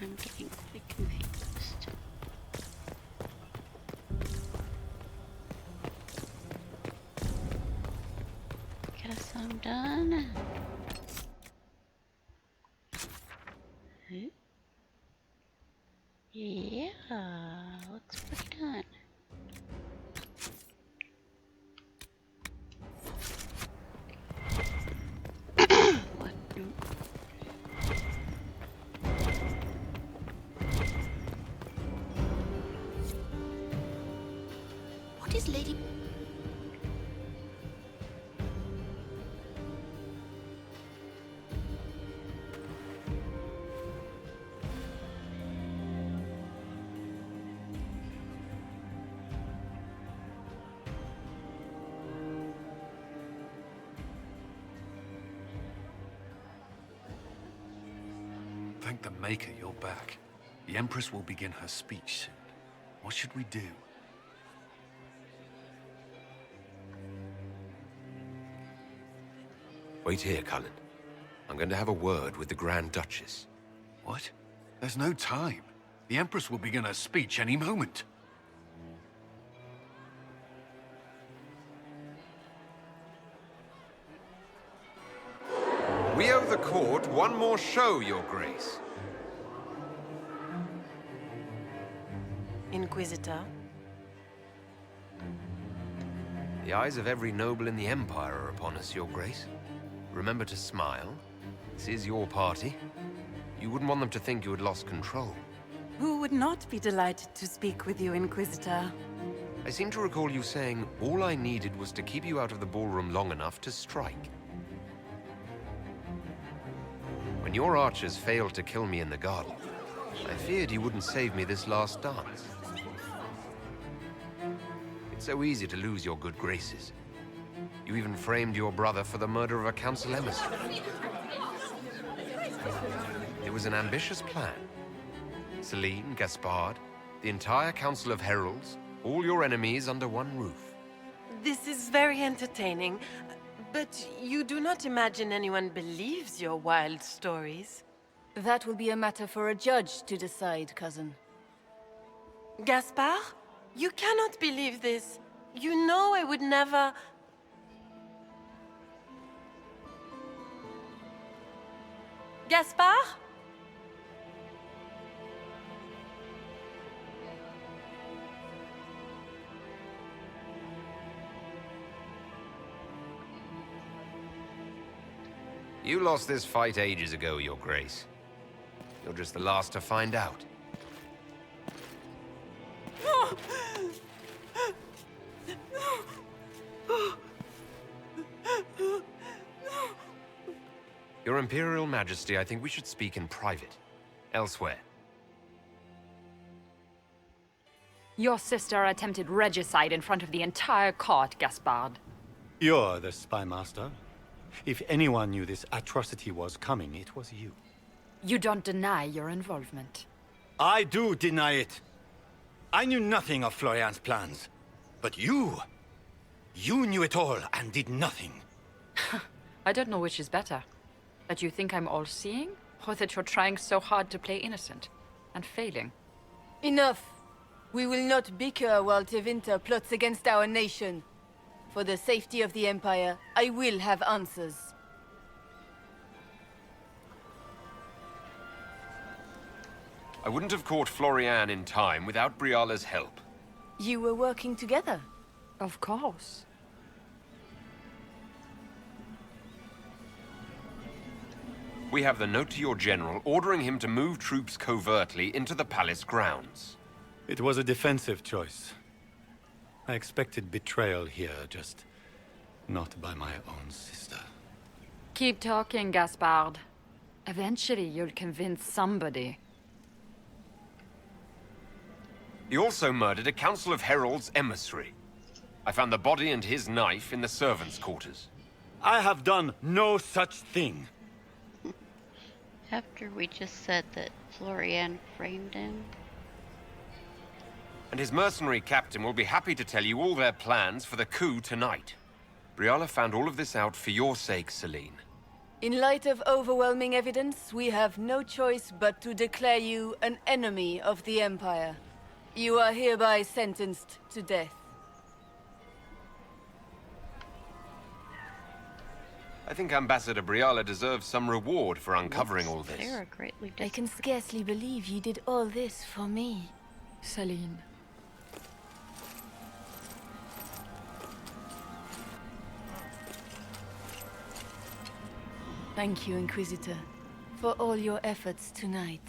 I'm getting quite confused. Guess I'm done. Yeah, looks pretty done. What? Nope.
What is Lady...
Thank the Maker you're back. The Empress will begin her speech soon. What should we do?
Wait here, Cullen. I'm going to have a word with the Grand Duchess.
What? There's no time. The Empress will begin her speech any moment.
We owe the court one more show, Your Grace.
Inquisitor?
The eyes of every noble in the Empire are upon us, Your Grace. Remember to smile. This is your party. You wouldn't want them to think you had lost control.
Who would not be delighted to speak with you, Inquisitor?
I seem to recall you saying all I needed was to keep you out of the ballroom long enough to strike. When your archers failed to kill me in the garden, I feared you wouldn't save me this last dance. It's so easy to lose your good graces. You even framed your brother for the murder of a council emissary. It was an ambitious plan. Celine, Gaspard, the entire Council of Heralds, all your enemies under one roof.
This is very entertaining, but you do not imagine anyone believes your wild stories?
That will be a matter for a judge to decide, cousin.
Gaspard? You cannot believe this. You know I would never... Gaspard?
You lost this fight ages ago, Your Grace. You're just the last to find out. Your Imperial Majesty, I think we should speak in private. Elsewhere.
Your sister attempted regicide in front of the entire court, Gaspard.
You're the spy master. If anyone knew this atrocity was coming, it was you.
You don't deny your involvement.
I do deny it. I knew nothing of Florian's plans. But you knew it all and did nothing.
I don't know which is better. That you think I'm all-seeing, or that you're trying so hard to play innocent, and failing.
Enough! We will not bicker while Tevinter plots against our nation. For the safety of the Empire, I will have answers.
I wouldn't have caught Florian in time without Briala's help.
You were working together?
Of course.
We have the note to your general ordering him to move troops covertly into the palace grounds.
It was a defensive choice. I expected betrayal here, just not by my own sister.
Keep talking, Gaspard. Eventually, you'll convince somebody.
He also murdered a Council of Heralds emissary. I found the body and his knife in the servants' quarters.
I have done no such thing.
After we just said that Florian framed him.
And his mercenary captain will be happy to tell you all their plans for the coup tonight. Briala found all of this out for your sake, Celine.
In light of overwhelming evidence, we have no choice but to declare you an enemy of the Empire. You are hereby sentenced to death.
I think Ambassador Briala deserves some reward for uncovering all this.
Sarah greatly
I can scarcely believe you did all this for me.
Celine.
Thank you, Inquisitor, for all your efforts tonight.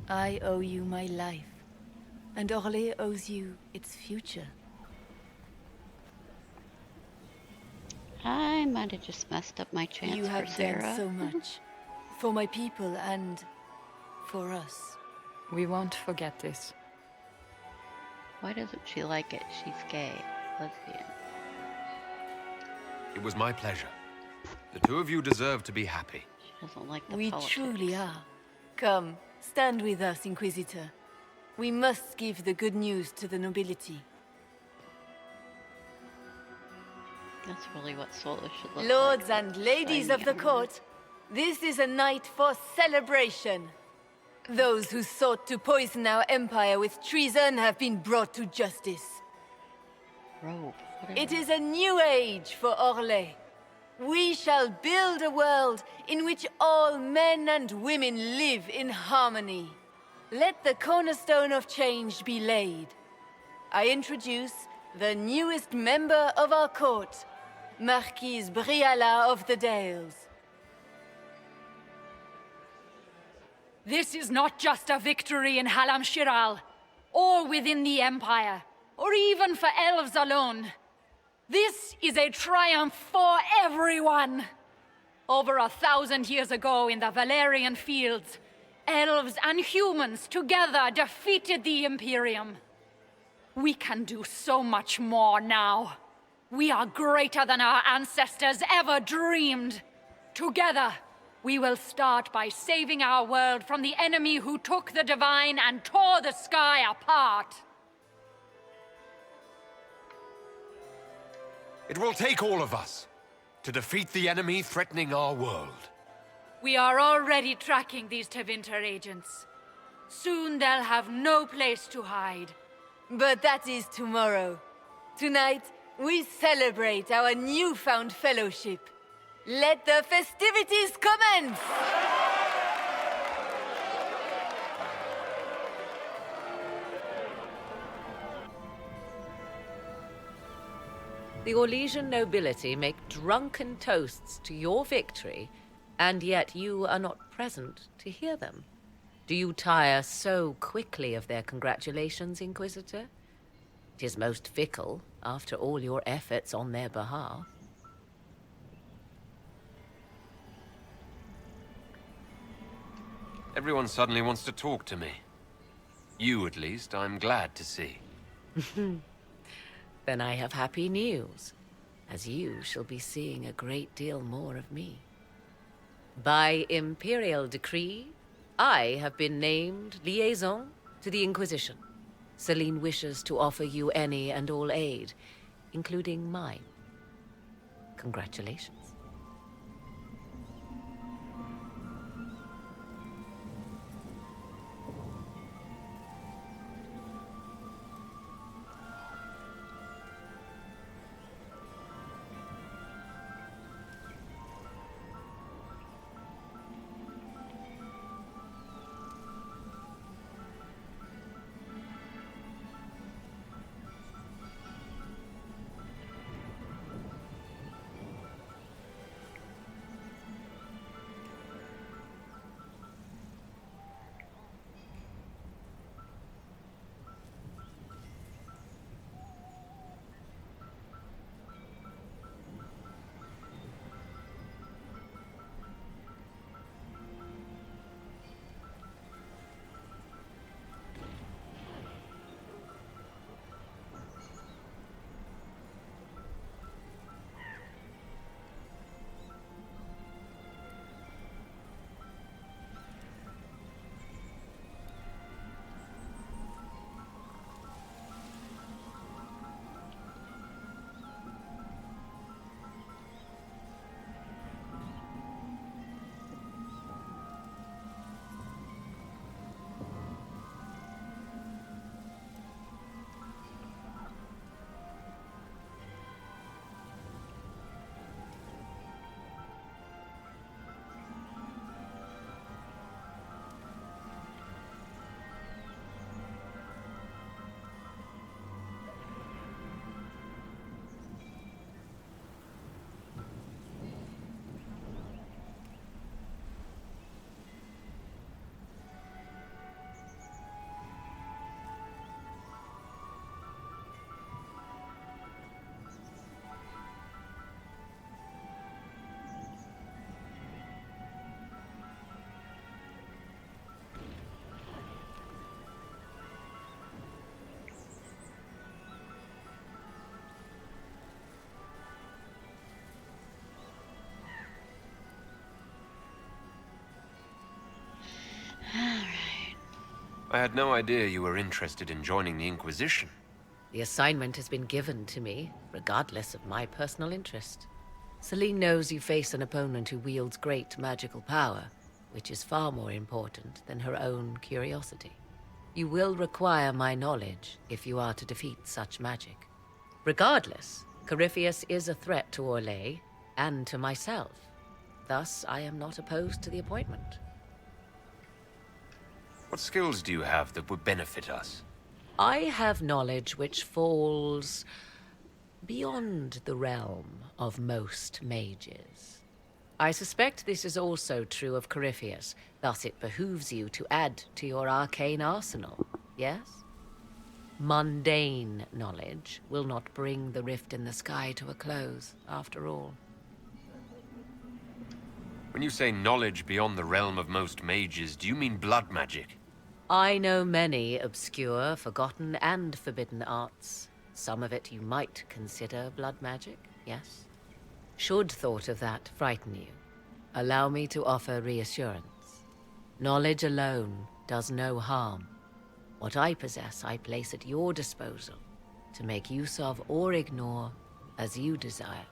I owe you my life, and Orlais owes you its future.
I might have just messed up my chance
You
for
have
Sarah.
done so much. For my people and for us.
We won't forget this.
Why doesn't she like it? She's gay. Lesbian.
It was my pleasure. The two of you deserve to be happy.
She doesn't like the
We
politics.
truly are. Come, stand with us, Inquisitor. We must give the good news to the nobility.
That's really what Solas should look
Lords
like.
and ladies
Tiny
of the
armor.
court, this is a night for celebration. Those who sought to poison our empire with treason have been brought to justice.
Robe.
It is a new age for Orlais. We shall build a world in which all men and women live in harmony. Let the cornerstone of change be laid. I introduce the newest member of our court, Marquise Briala of the Dales.
This is not just a victory in Halam Shiral, or within the Empire, or even for elves alone. This is a triumph for everyone! Over 1,000 years ago in the Valerian fields, elves and humans together defeated the Imperium. We can do so much more now. We are greater than our ancestors ever dreamed. Together, we will start by saving our world from the enemy who took the divine and tore the sky apart.
It will take all of us to defeat the enemy threatening our world.
We are already tracking these Tevinter agents. Soon they'll have no place to hide.
But that is tomorrow. Tonight, we celebrate our newfound fellowship. Let the festivities commence!
The Orlesian nobility make drunken toasts to your victory
and yet you are not present to hear them. Do you tire so quickly of their congratulations, Inquisitor? 'Tis most fickle, after all your efforts on their behalf.
Everyone suddenly wants to talk to me. You, at least, I'm glad to see.
Then I have happy news, as you shall be seeing a great deal more of me. By imperial decree, I have been named liaison to the Inquisition. Celine wishes to offer you any and all aid, including mine. Congratulations.
I had no idea you were interested in joining the Inquisition.
The assignment has been given to me, regardless of my personal interest. Celine knows you face an opponent who wields great magical power, which is far more important than her own curiosity. You will require my knowledge if you are to defeat such magic. Regardless, Corypheus is a threat to Orlais and to myself. Thus, I am not opposed to the appointment.
What skills do you have that would benefit us?
I have knowledge which falls beyond the realm of most mages. I suspect this is also true of Corypheus, thus it behooves you to add to your arcane arsenal, yes? Mundane knowledge will not bring the rift in the sky to a close, after all.
When you say knowledge beyond the realm of most mages, do you mean blood magic?
I know many obscure, forgotten, and forbidden arts. Some of it you might consider blood magic, yes? Should thought of that frighten you, allow me to offer reassurance. Knowledge alone does no harm. What I possess, I place at your disposal, to make use of or ignore as you desire.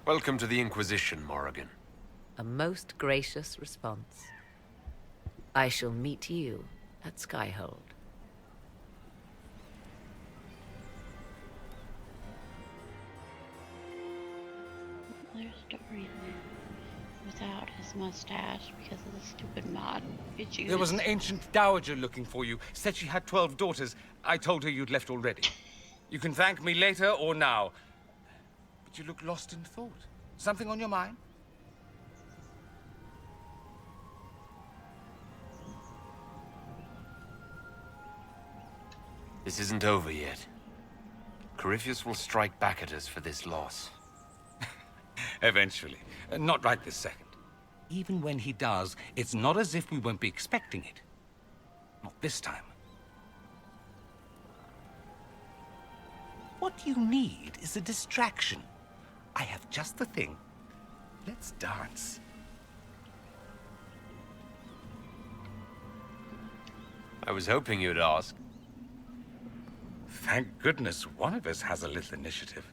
Welcome to the Inquisition, Morrigan.
A most gracious response. I shall meet you at Skyhold.
everything without his mustache because of the stupid mod issues.
There was an ancient dowager looking for you. Said she had 12 daughters. I told her you'd left already. You can thank me later or now. But you look lost in thought. Something on your mind?
This isn't over yet. Corypheus will strike back at us for this loss.
Eventually. Not right this second. Even when he does, it's not as if we won't be expecting it. Not this time. What you need is a distraction. I have just the thing. Let's dance.
I was hoping you'd ask.
Thank goodness one of us has a little initiative.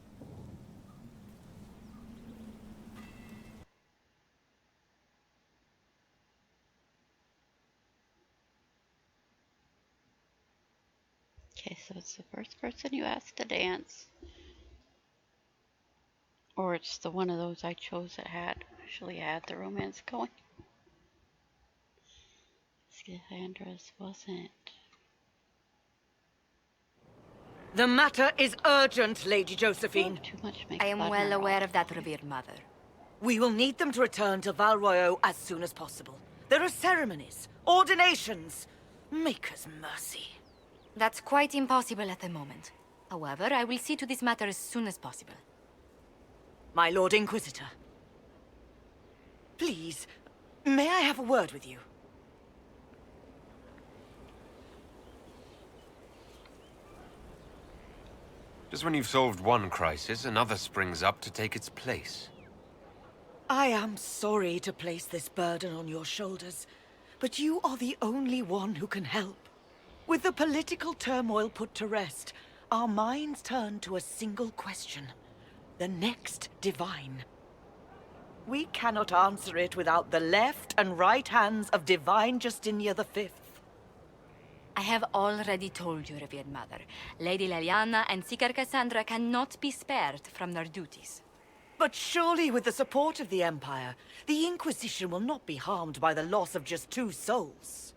Okay, so it's the first person you asked to dance. Or it's the one of those I chose that actually had the romance going. Scandra's wasn't.
The matter is urgent, Lady Josephine.
Too much
I am well aware of that, revered mother.
We will need them to return to Val Royeaux as soon as possible. There are ceremonies, ordinations. Maker's mercy.
That's quite impossible at the moment. However, I will see to this matter as soon as possible.
My Lord Inquisitor. Please, may I have a word with you?
Just when you've solved one crisis, another springs up to take its place.
I am sorry to place this burden on your shoulders, but you are the only one who can help. With the political turmoil put to rest, our minds turn to a single question. The next divine. We cannot answer it without the left and right hands of Divine Justinia V.
I have already told you, revered mother. Lady Leliana and Seeker Cassandra cannot be spared from their duties.
But surely with the support of the Empire, the Inquisition will not be harmed by the loss of just 2 souls.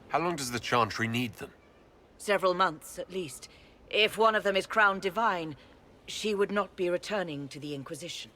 How long does the Chantry need them?
Several months, at least. If one of them is crowned divine, she would not be returning to the Inquisition.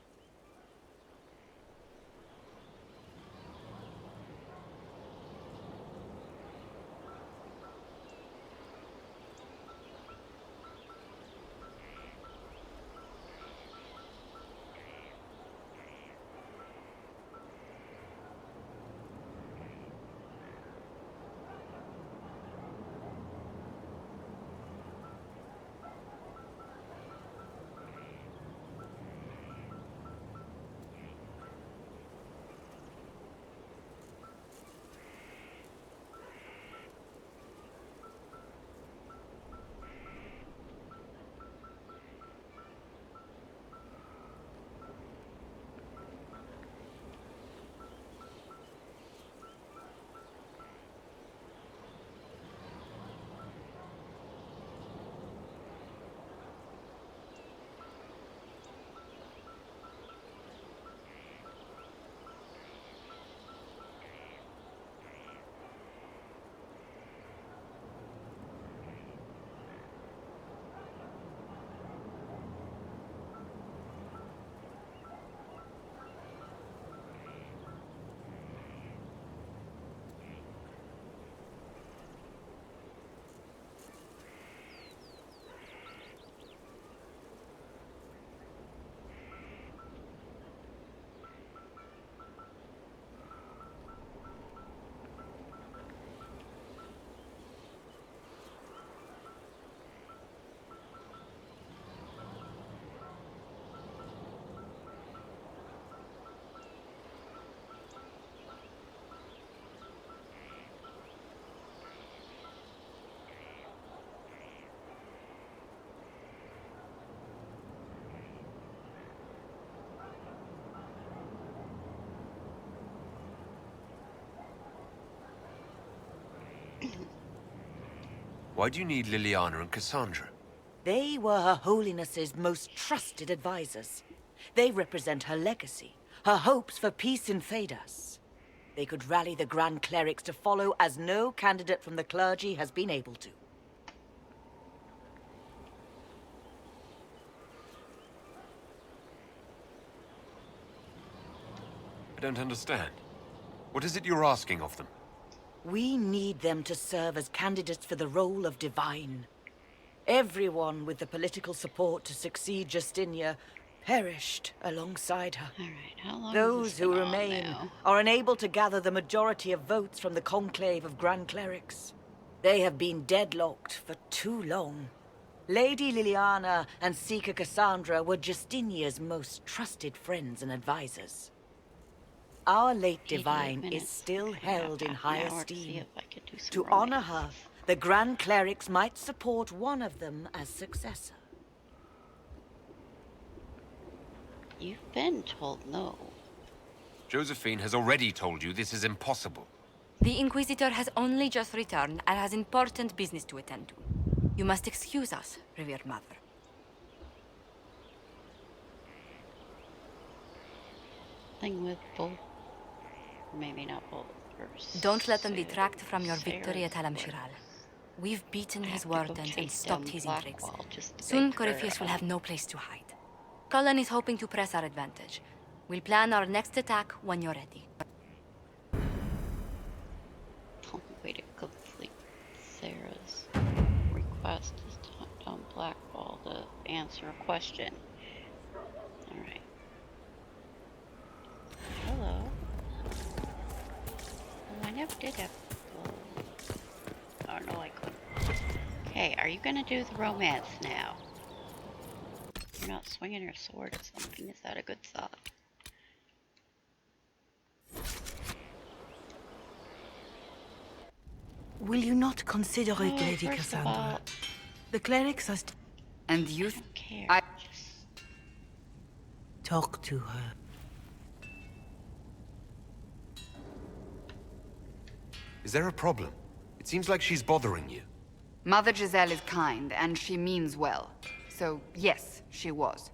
Why do you need Liliana and Cassandra?
They were Her Holiness's most trusted advisors. They represent her legacy, her hopes for peace in Phaedos. They could rally the Grand Clerics to follow as no candidate from the clergy has been able to.
I don't understand. What is it you're asking of them?
We need them to serve as candidates for the role of Divine. Everyone with the political support to succeed Justinia perished alongside her.
How long
Those
has this
who
been on
remain
now?
are unable to gather the majority of votes from the conclave of Grand Clerics. They have been deadlocked for too long. Lady Liliana and Seeker Cassandra were Justinia's most trusted friends and advisors. Our late
88
Divine is
minutes.
still
I have
held in
half
high
an hour to see
esteem.
if I could do some
To honor her, the Grand Clerics might support one of them as successor.
You've been told no.
Josephine has already told you this is impossible.
The Inquisitor has only just returned and has important business to attend to. You must excuse us, revered mother.
Thing with both. Maybe not both.
Don't let them detract from your victory at Halam Shiral. We've beaten his wardens and stopped his intrigues. Soon Corypheus will have no place to hide. Cullen is hoping to press our advantage. We'll plan our next attack when you're ready.
Way to complete Sarah's request is to on Blackball to answer a question. Alright. Hello. Oh, I never did have. Oh no, I couldn't. Okay, are you gonna do the romance now? You're not swinging your sword or something. Is that a good thought?
Will you not consider it,
Oh,
Lady
first of
Cassandra?
all-
The clerics are
And you...
I
talk to her.
Is there a problem? It seems like she's bothering you.
Mother Giselle is kind, and she means well. So, yes, she was.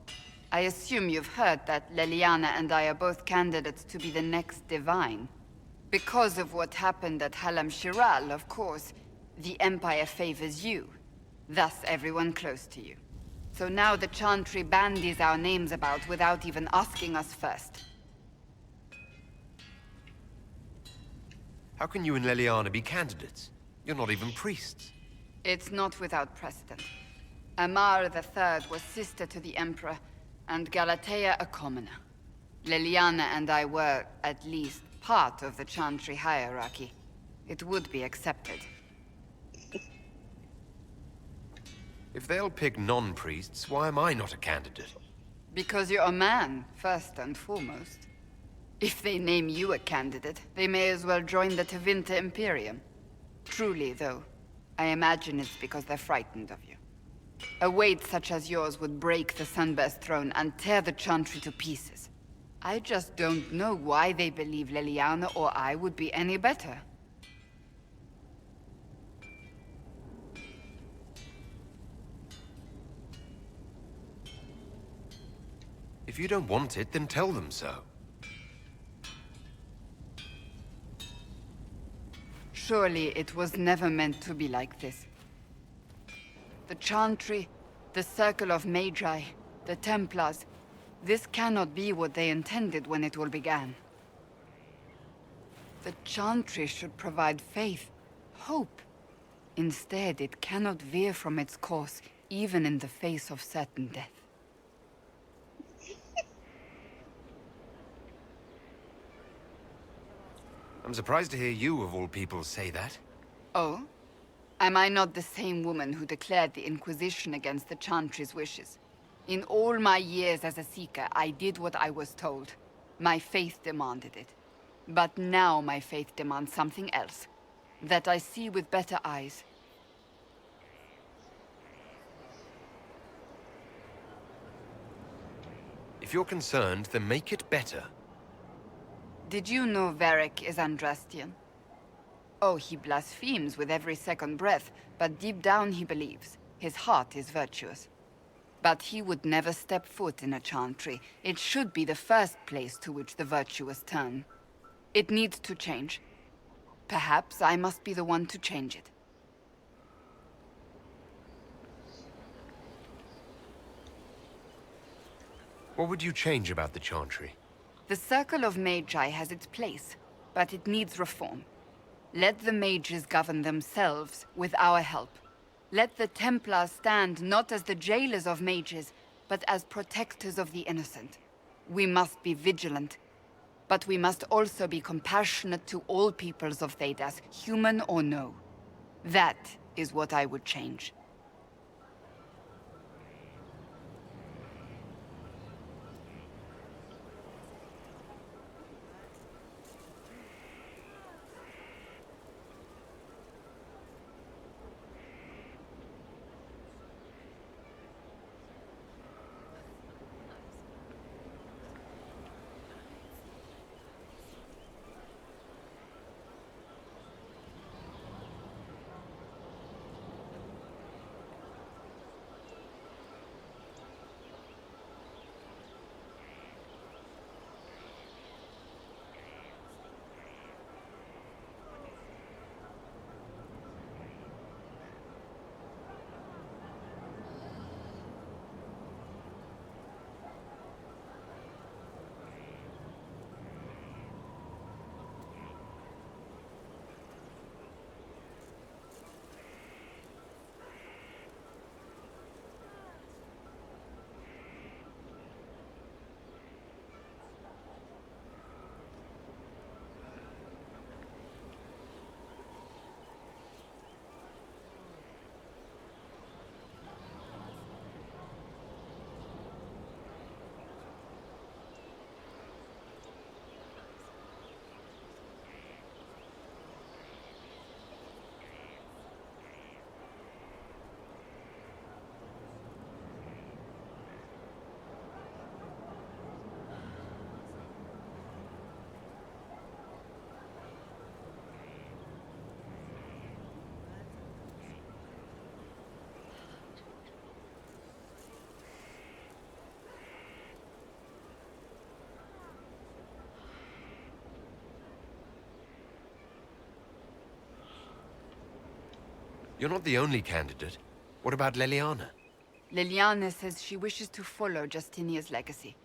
I assume you've heard that Liliana and I are both candidates to be the next Divine. Because of what happened at Halam Shiral, of course, the Empire favors you. Thus, everyone close to you. So now the Chantry bandies our names about without even asking us first.
How can you and Liliana be candidates? You're not even priests.
It's not without precedent. Amar III was sister to the Emperor, and Galatea a commoner. Liliana and I were, at least, part of the Chantry hierarchy. It would be accepted.
If they'll pick non-priests, why am I not a candidate?
Because you're a man, first and foremost. If they name you a candidate, they may as well join the Tevinter Imperium. Truly, though, I imagine it's because they're frightened of you. A weight such as yours would break the Sunburst throne and tear the Chantry to pieces. I just don't know why they believe Liliana or I would be any better.
If you don't want it, then tell them so.
Surely it was never meant to be like this. The Chantry, the Circle of Magi, the Templars, this cannot be what they intended when it all began. The Chantry should provide faith, hope. Instead, it cannot veer from its course, even in the face of certain death.
I'm surprised to hear you, of all people, say that.
Oh? Am I not the same woman who declared the Inquisition against the Chantry's wishes? In all my years as a Seeker, I did what I was told. My faith demanded it. But now my faith demands something else. That I see with better eyes.
If you're concerned, then make it better.
Did you know Varric is Andrastian? Oh, he blasphemes with every second breath, but deep down he believes. His heart is virtuous. But he would never step foot in a chantry. It should be the first place to which the virtuous turn. It needs to change. Perhaps I must be the one to change it.
What would you change about the Chantry?
The Circle of Magi has its place, but it needs reform. Let the mages govern themselves with our help. Let the Templars stand not as the jailers of mages, but as protectors of the innocent. We must be vigilant, but we must also be compassionate to all peoples of Thedas, human or no. That is what I would change.
You're not the only candidate. What about Leliana?
Liliana says she wishes to follow Justinia's legacy.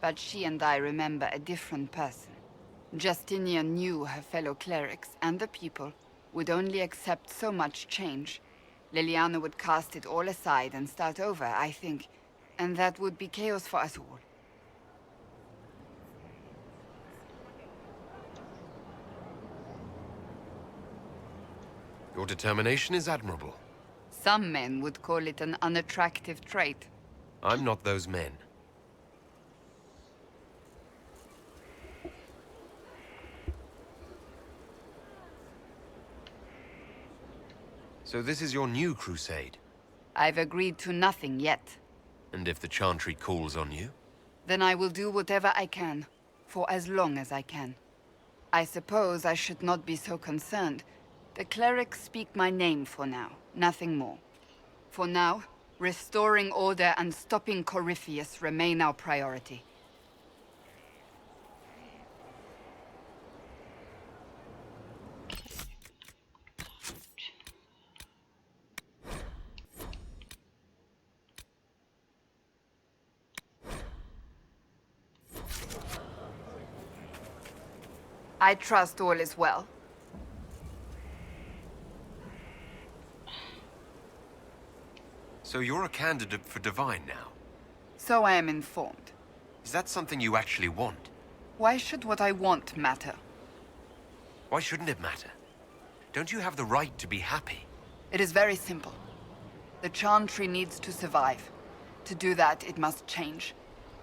But she and I remember a different person. Justinia knew her fellow clerics and the people would only accept so much change. Liliana would cast it all aside and start over, I think. And that would be chaos for us all.
Your determination is admirable.
Some men would call it an unattractive trait.
I'm not those men. So this is your new crusade?
I've agreed to nothing yet.
And if the Chantry calls on you?
Then I will do whatever I can, for as long as I can. I suppose I should not be so concerned. The clerics speak my name for now, nothing more. For now, restoring order and stopping Corypheus remain our priority. I trust all is well.
So you're a candidate for Divine now?
So I am informed.
Is that something you actually want?
Why should what I want matter?
Why shouldn't it matter? Don't you have the right to be happy?
It is very simple. The Chantry needs to survive. To do that, it must change.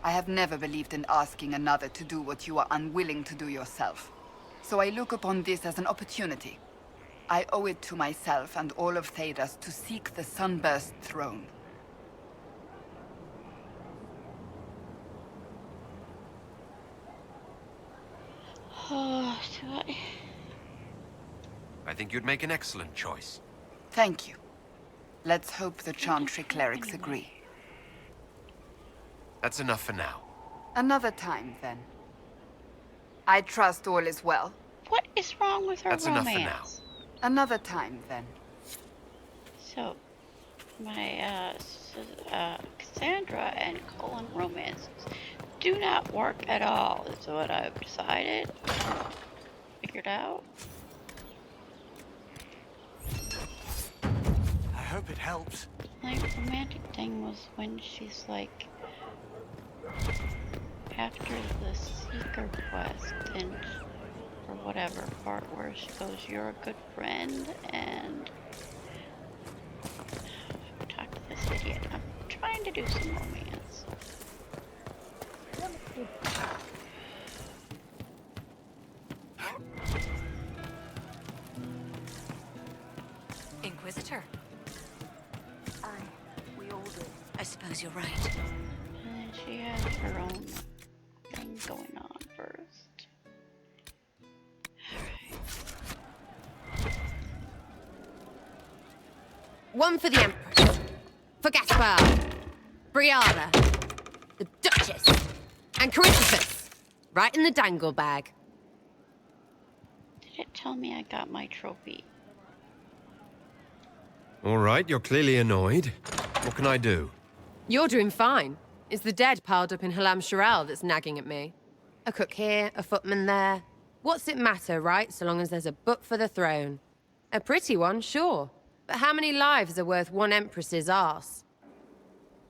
I have never believed in asking another to do what you are unwilling to do yourself. So I look upon this as an opportunity. I owe it to myself and all of Thedas to seek the Sunburst throne.
I think you'd make an excellent choice.
Thank you. Let's hope the Chantry clerics agree.
That's enough for now.
Another time, then. I trust all is well.
What is wrong with her
That's
romance?
enough for now.
Another time, then.
So, my, Cassandra and Cullen romances do not work at all, is what I've decided. Figured out.
I hope it helps.
Like, romantic thing was when she's like, after the Seeker quest, and or whatever part where she goes, "You're a good friend," and talk to this idiot. I'm trying to do some romance.
Inquisitor.
We all do.
I suppose you're right.
And she has her own thing going on first.
One for the Empress. For Gaspar. Brianna. The Duchess. And Caritas. Right in the dangle bag.
Did it tell me I got my trophy?
All right, you're clearly annoyed. What can I do?
You're doing fine. It's the dead piled up in Halam Shiral that's nagging at me. A cook here, a footman there. What's it matter, right, so long as there's a butt for the throne? A pretty one, sure. But how many lives are worth one empress's arse?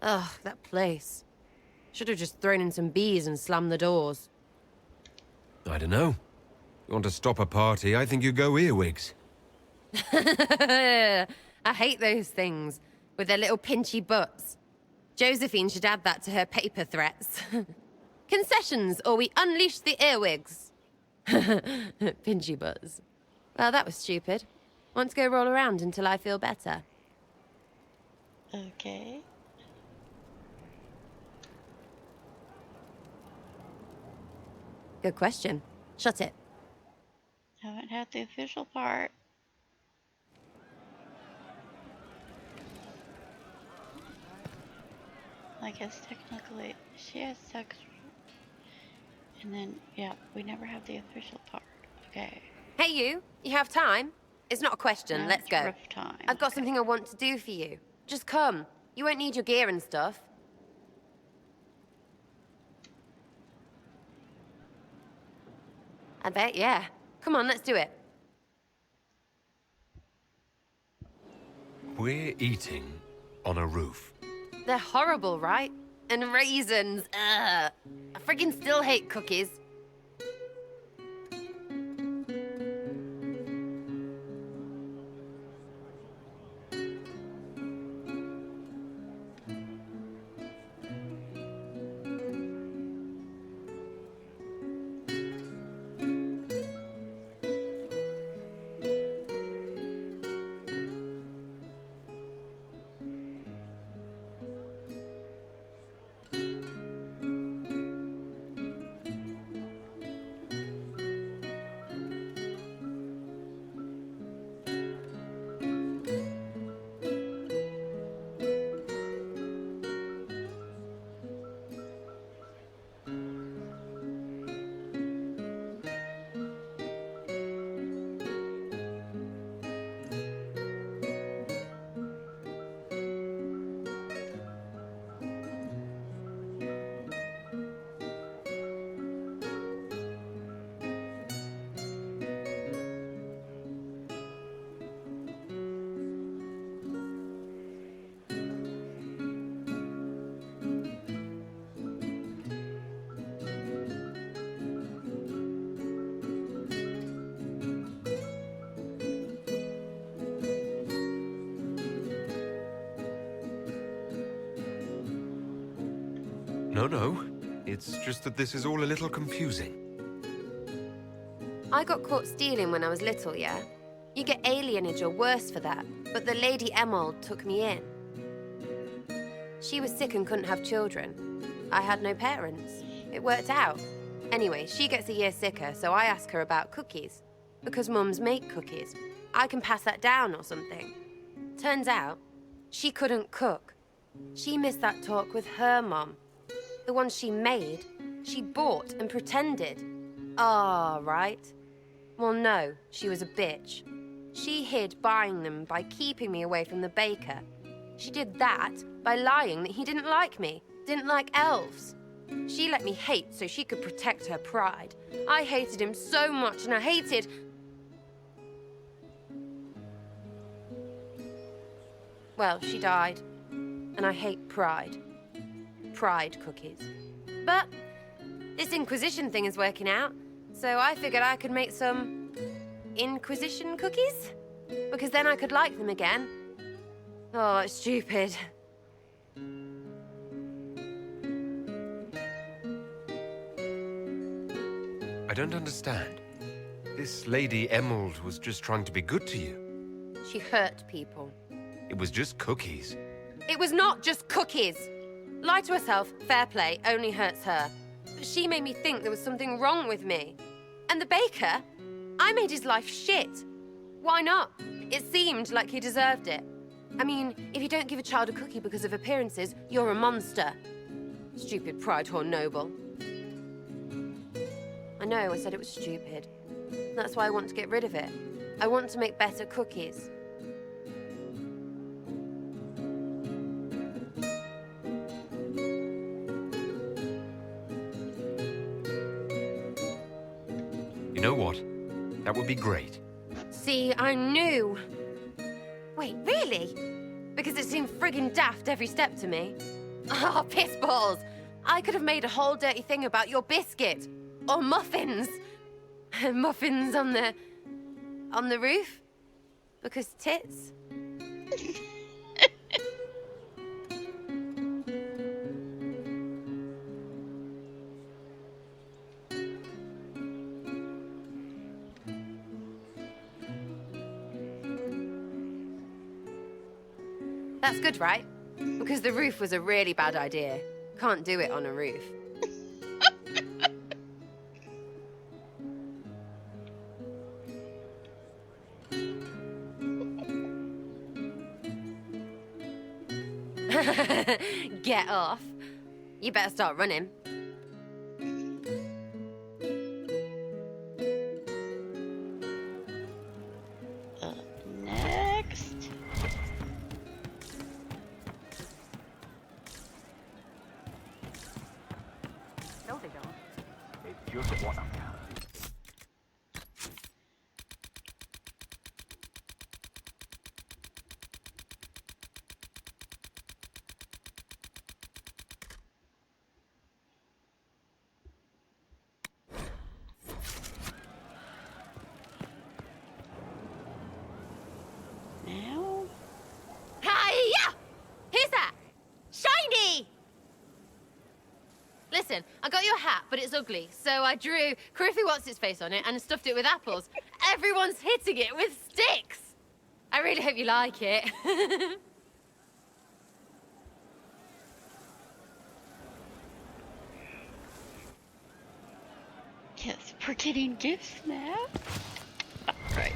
Ugh, that place. Should have just thrown in some bees and slammed the doors.
I don't know. You want to stop a party, I think you go earwigs.
I hate those things, with their little pinchy butts. Josephine should add that to her paper threats. Concessions, or we unleash the earwigs. Pinchy butts. Well, that was stupid. Want to go roll around until I feel better?
Okay.
Good question. Shut it.
Haven't had the official part. I guess technically she has sex. And then, yeah, we never have the official part. Okay.
Hey, you have time? It's not a question.
Now
Let's
it's
go.
riff time.
I've got something I want to do for you. Just come. You won't need your gear and stuff. I bet, yeah. Come on, let's do it.
We're eating on a roof.
They're horrible, right? And raisins. Ugh. I friggin' still hate cookies.
No. It's just that this is all a little confusing.
I got caught stealing when I was little, yeah? You get alienage or worse for that, but the Lady Emerald took me in. She was sick and couldn't have children. I had no parents. It worked out. Anyway, she gets a year sicker, so I ask her about cookies. Because mums make cookies. I can pass that down or something. Turns out, she couldn't cook. She missed that talk with her mom. The one she made, she bought and pretended. Ah, right. Well, no, she was a bitch. She hid buying them by keeping me away from the baker. She did that by lying that he didn't like me, didn't like elves. She let me hate so she could protect her pride. I hated him so much, and I hated... Well, she died. And I hate pride. Pride cookies. But this Inquisition thing is working out, so I figured I could make some Inquisition cookies? Because then I could like them again. Oh, it's stupid.
I don't understand. This Lady Emerald was just trying to be good to you.
She hurt people.
It was just cookies.
It was not just cookies. Lie to herself, fair play, only hurts her. But she made me think there was something wrong with me. And the baker? I made his life shit. Why not? It seemed like he deserved it. I mean, if you don't give a child a cookie because of appearances, you're a monster. Stupid pride whore noble. I know, I said it was stupid. That's why I want to get rid of it. I want to make better cookies.
You know what? That would be great.
See, I knew. Wait, really? Because it seemed friggin' daft every step to me. Oh, piss balls! I could have made a whole dirty thing about your biscuit. Or muffins. Muffins on the roof? Because tits? That's good, right? Because the roof was a really bad idea. Can't do it on a roof. Get off. You better start running.
Next.
No, they don't. It's just what I'm telling.
Now?
Hiya! Who's that? Shiny! Listen, I got you a hat, but it's ugly, so I drew Criffy What's-His-Face on it and stuffed it with apples. Everyone's hitting it with sticks! I really hope you like it.
Yes, we're getting gifts now. Right.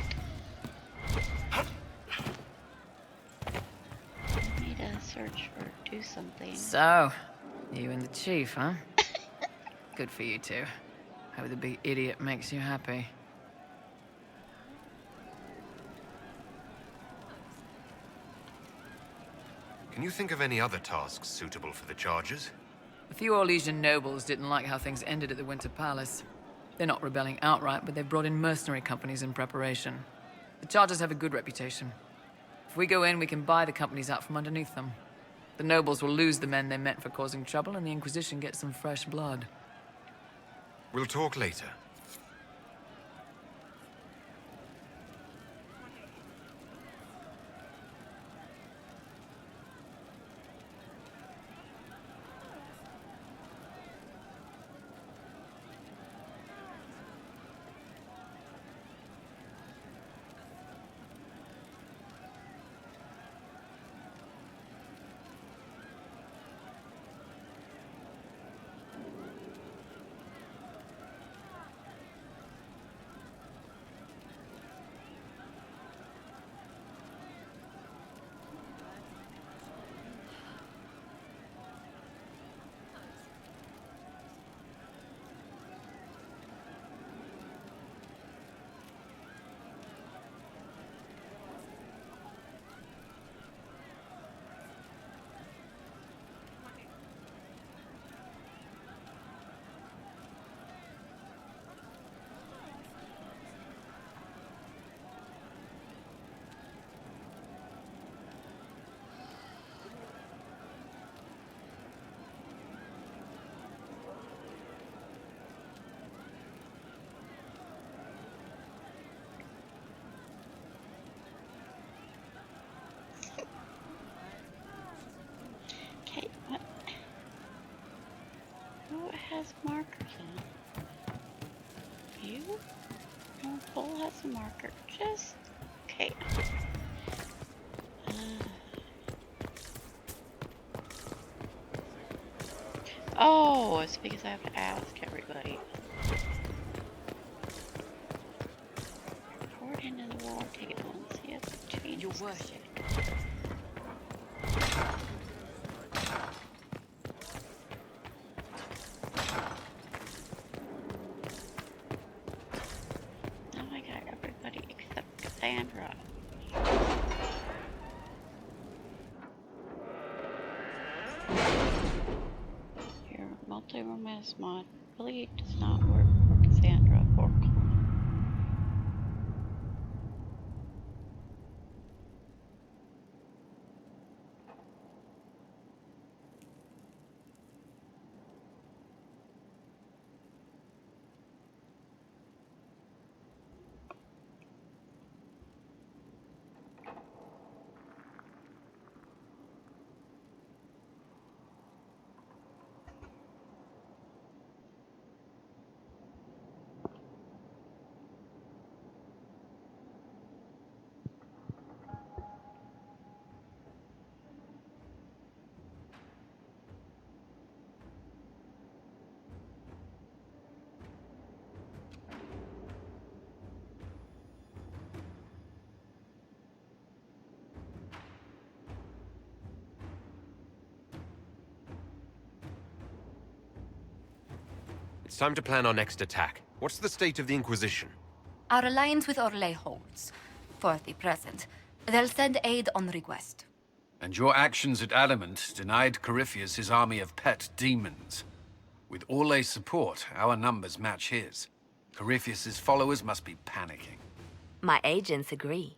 Need to search or do something.
So, you and the chief, huh? Good for you two. Hope the big idiot makes you happy.
Can you think of any other tasks suitable for the Chargers?
A few Orlesian nobles didn't like how things ended at the Winter Palace. They're not rebelling outright, but they've brought in mercenary companies in preparation. The Chargers have a good reputation. If we go in, we can buy the companies out from underneath them. The nobles will lose the men they meant for causing trouble, and the Inquisition gets some fresh blood.
We'll talk later.
it has markers on. You? No, Bull has a marker. Just okay. Oh, it's because I have to ask everybody. Forward into the war ticket once. Yes, change your worship. Now I got everybody except Cassandra. Your multi-romance mod really does not work for Cassandra or Colin.
It's time to plan our next attack. What's the state of the Inquisition?
Our alliance with Orlais holds, for the present. They'll send aid on request.
And your actions at Adamant denied Corypheus his army of pet demons. With Orlais' support, our numbers match his. Corypheus' followers must be panicking.
My agents agree.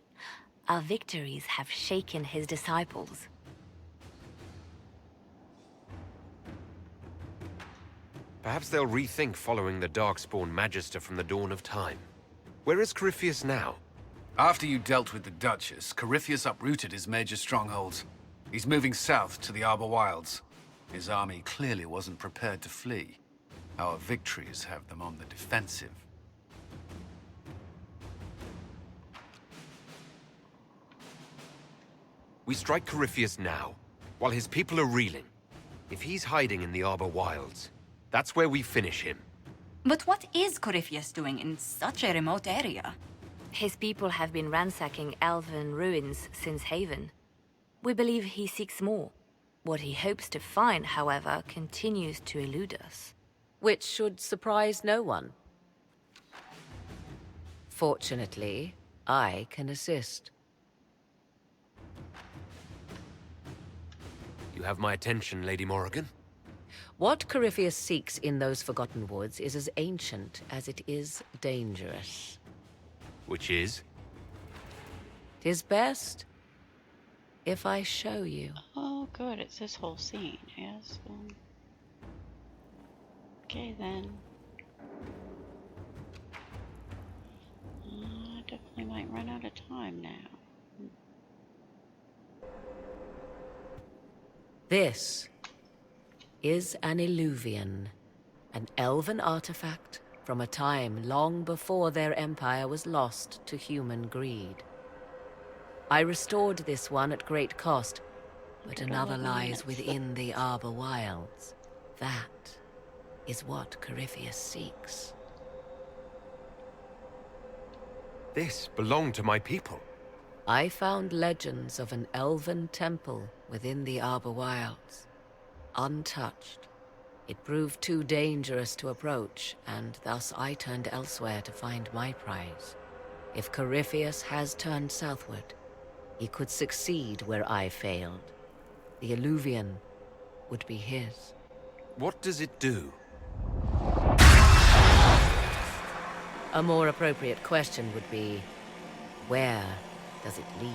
Our victories have shaken his disciples.
Perhaps they'll rethink following the Darkspawn Magister from the dawn of time. Where is Corypheus now?
After you dealt with the Duchess, Corypheus uprooted his major strongholds. He's moving south to the Arbor Wilds. His army clearly wasn't prepared to flee. Our victories have them on the defensive.
We strike Corypheus now, while his people are reeling. If he's hiding in the Arbor Wilds, that's where we finish him.
But what is Corypheus doing in such a remote area? His people have been ransacking elven ruins since Haven. We believe he seeks more. What he hopes to find, however, continues to elude us.
Which should surprise no one. Fortunately, I can assist.
You have my attention, Lady Morrigan.
What Corypheus seeks in those Forgotten Woods is as ancient as it is dangerous.
Which is?
'Tis best if I show you.
Oh, good. It's this whole scene. Yes. Okay, then. I definitely might run out of time now.
This is an Illuvian, an elven artifact from a time long before their empire was lost to human greed. I restored this one at great cost, but another lies within the Arbor Wilds. That is what Corypheus seeks.
This belonged to my people.
I found legends of an elven temple within the Arbor Wilds. Untouched. It proved too dangerous to approach, and thus I turned elsewhere to find my prize. If Corypheus has turned southward, he could succeed where I failed. The Illuvian would be his.
What does it do?
A more appropriate question would be, where does it lead?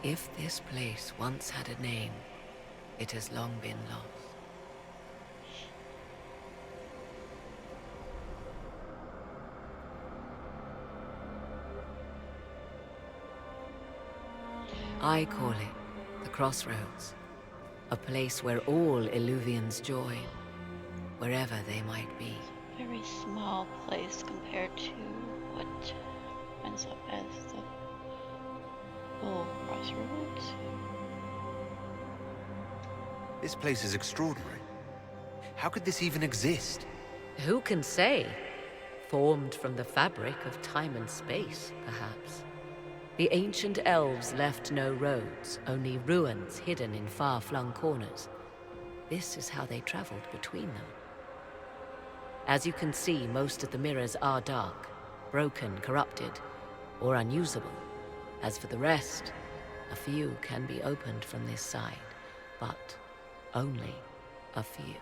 If this place once had a name, it has long been lost. I call it the Crossroads, a place where all Illuvians join, wherever they might be.
Very small place compared to what ends up as the full Crossroads.
This place is extraordinary. How could this even exist?
Who can say? Formed from the fabric of time and space, perhaps. The ancient elves left no roads, only ruins hidden in far-flung corners. This is how they traveled between them. As you can see, most of the mirrors are dark, broken, corrupted, or unusable. As for the rest, a few can be opened from this side, but only a few.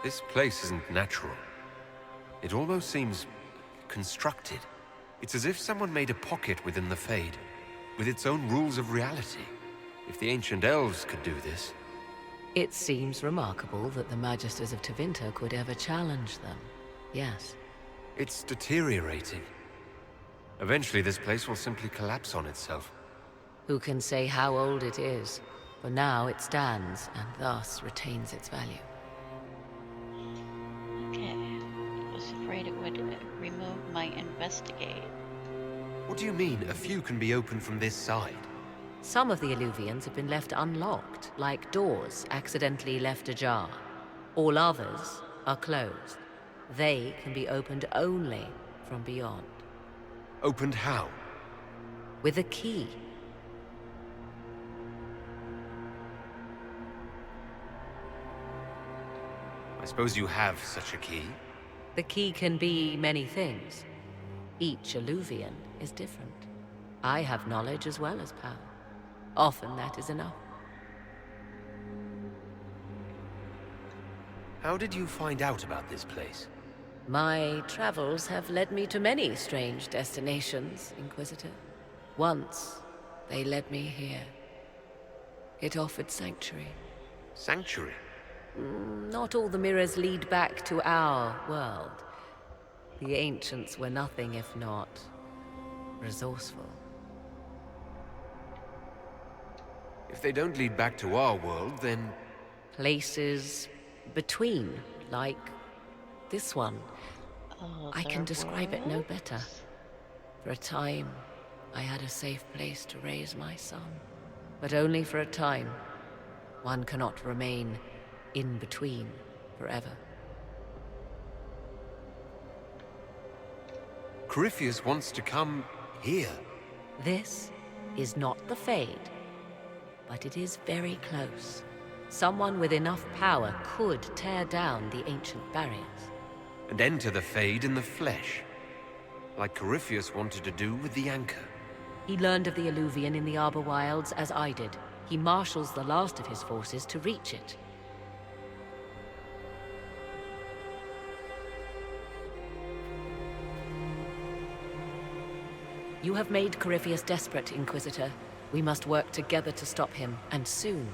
This place isn't natural. It almost seems constructed. It's as if someone made a pocket within the Fade, with its own rules of reality. If the ancient elves could do this...
It seems remarkable that the Magisters of Tevinter could ever challenge them. Yes.
It's deteriorating. Eventually this place will simply collapse on itself.
Who can say how old it is? For now it stands, and thus retains its value.
Okay. I was afraid it would remove my investigate.
What do you mean, a few can be opened from this side?
Some of the Illuvians have been left unlocked, like doors accidentally left ajar. All others are closed. They can be opened only from beyond.
Opened how?
With a key.
I suppose you have such a key?
The key can be many things. Each Illuvian is different. I have knowledge as well as power. Often that is enough.
How did you find out about this place?
My travels have led me to many strange destinations, Inquisitor. Once, they led me here. It offered sanctuary.
Sanctuary?
Not all the mirrors lead back to our world. The ancients were nothing if not resourceful.
If they don't lead back to our world, then...
Places between, like this one. I can describe it no better. For a time, I had a safe place to raise my son. But only for a time. One cannot remain in between forever.
Corypheus wants to come here.
This is not the Fade, but it is very close. Someone with enough power could tear down the ancient barriers.
And enter the Fade in the flesh. Like Corypheus wanted to do with the Anchor.
He learned of the Illuvian in the Arbor Wilds as I did. He marshals the last of his forces to reach it. You have made Corypheus desperate, Inquisitor. We must work together to stop him, and soon.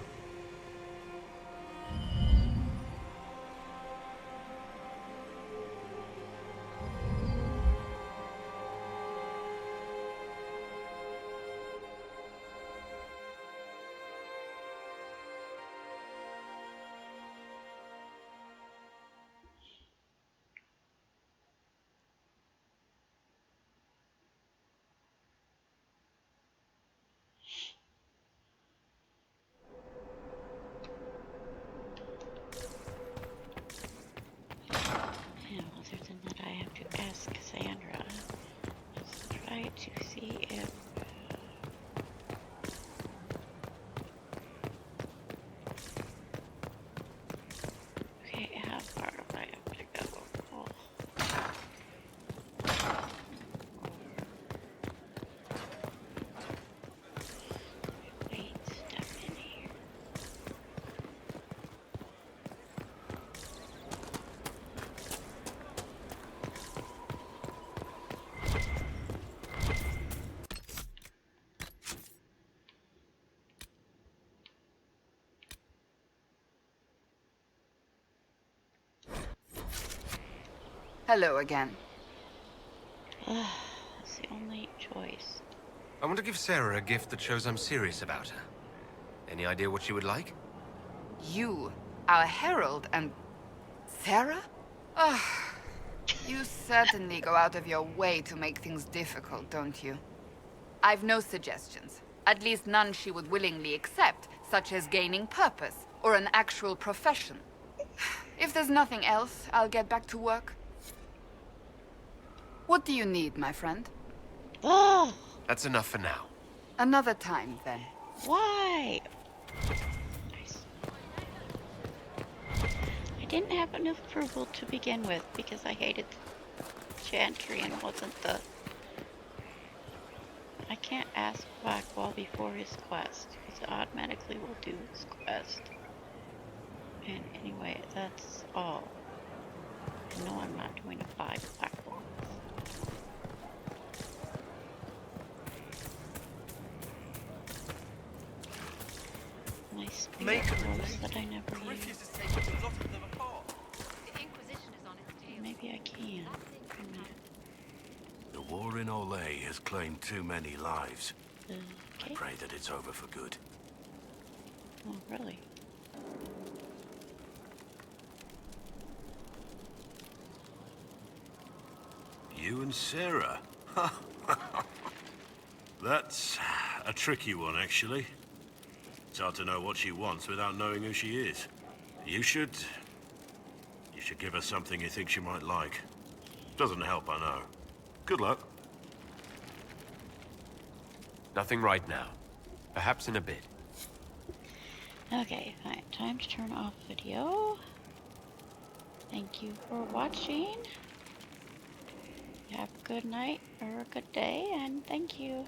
Hello again.
That's the only choice.
I want to give Sarah a gift that shows I'm serious about her. Any idea what she would like?
You, our herald, and Sarah? Ugh. You certainly go out of your way to make things difficult, don't you? I've no suggestions. At least none she would willingly accept, such as gaining purpose, or an actual profession. If there's nothing else, I'll get back to work. What do you need, my friend?
Oh!
That's enough for now.
Another time, then.
Why? Nice. I didn't have enough approval to begin with because I hated Chantry and wasn't the... I can't ask Blackwall before his quest because it automatically will do his quest. And anyway, that's all. No, I'm not doing a 5 Blackwall. My spirit rolls that I never use. Maybe I can.
The war in Olay has claimed too many lives.
Okay.
I pray that it's over for good.
Oh, really?
You and Sarah? That's a tricky one, actually. It's hard to know what she wants without knowing who she is. You should give her something you think she might like. Doesn't help, I know. Good luck.
Nothing right now. Perhaps in a bit.
Okay, fine. Time to turn off video. Thank you for watching. Have a good night or a good day, and thank you.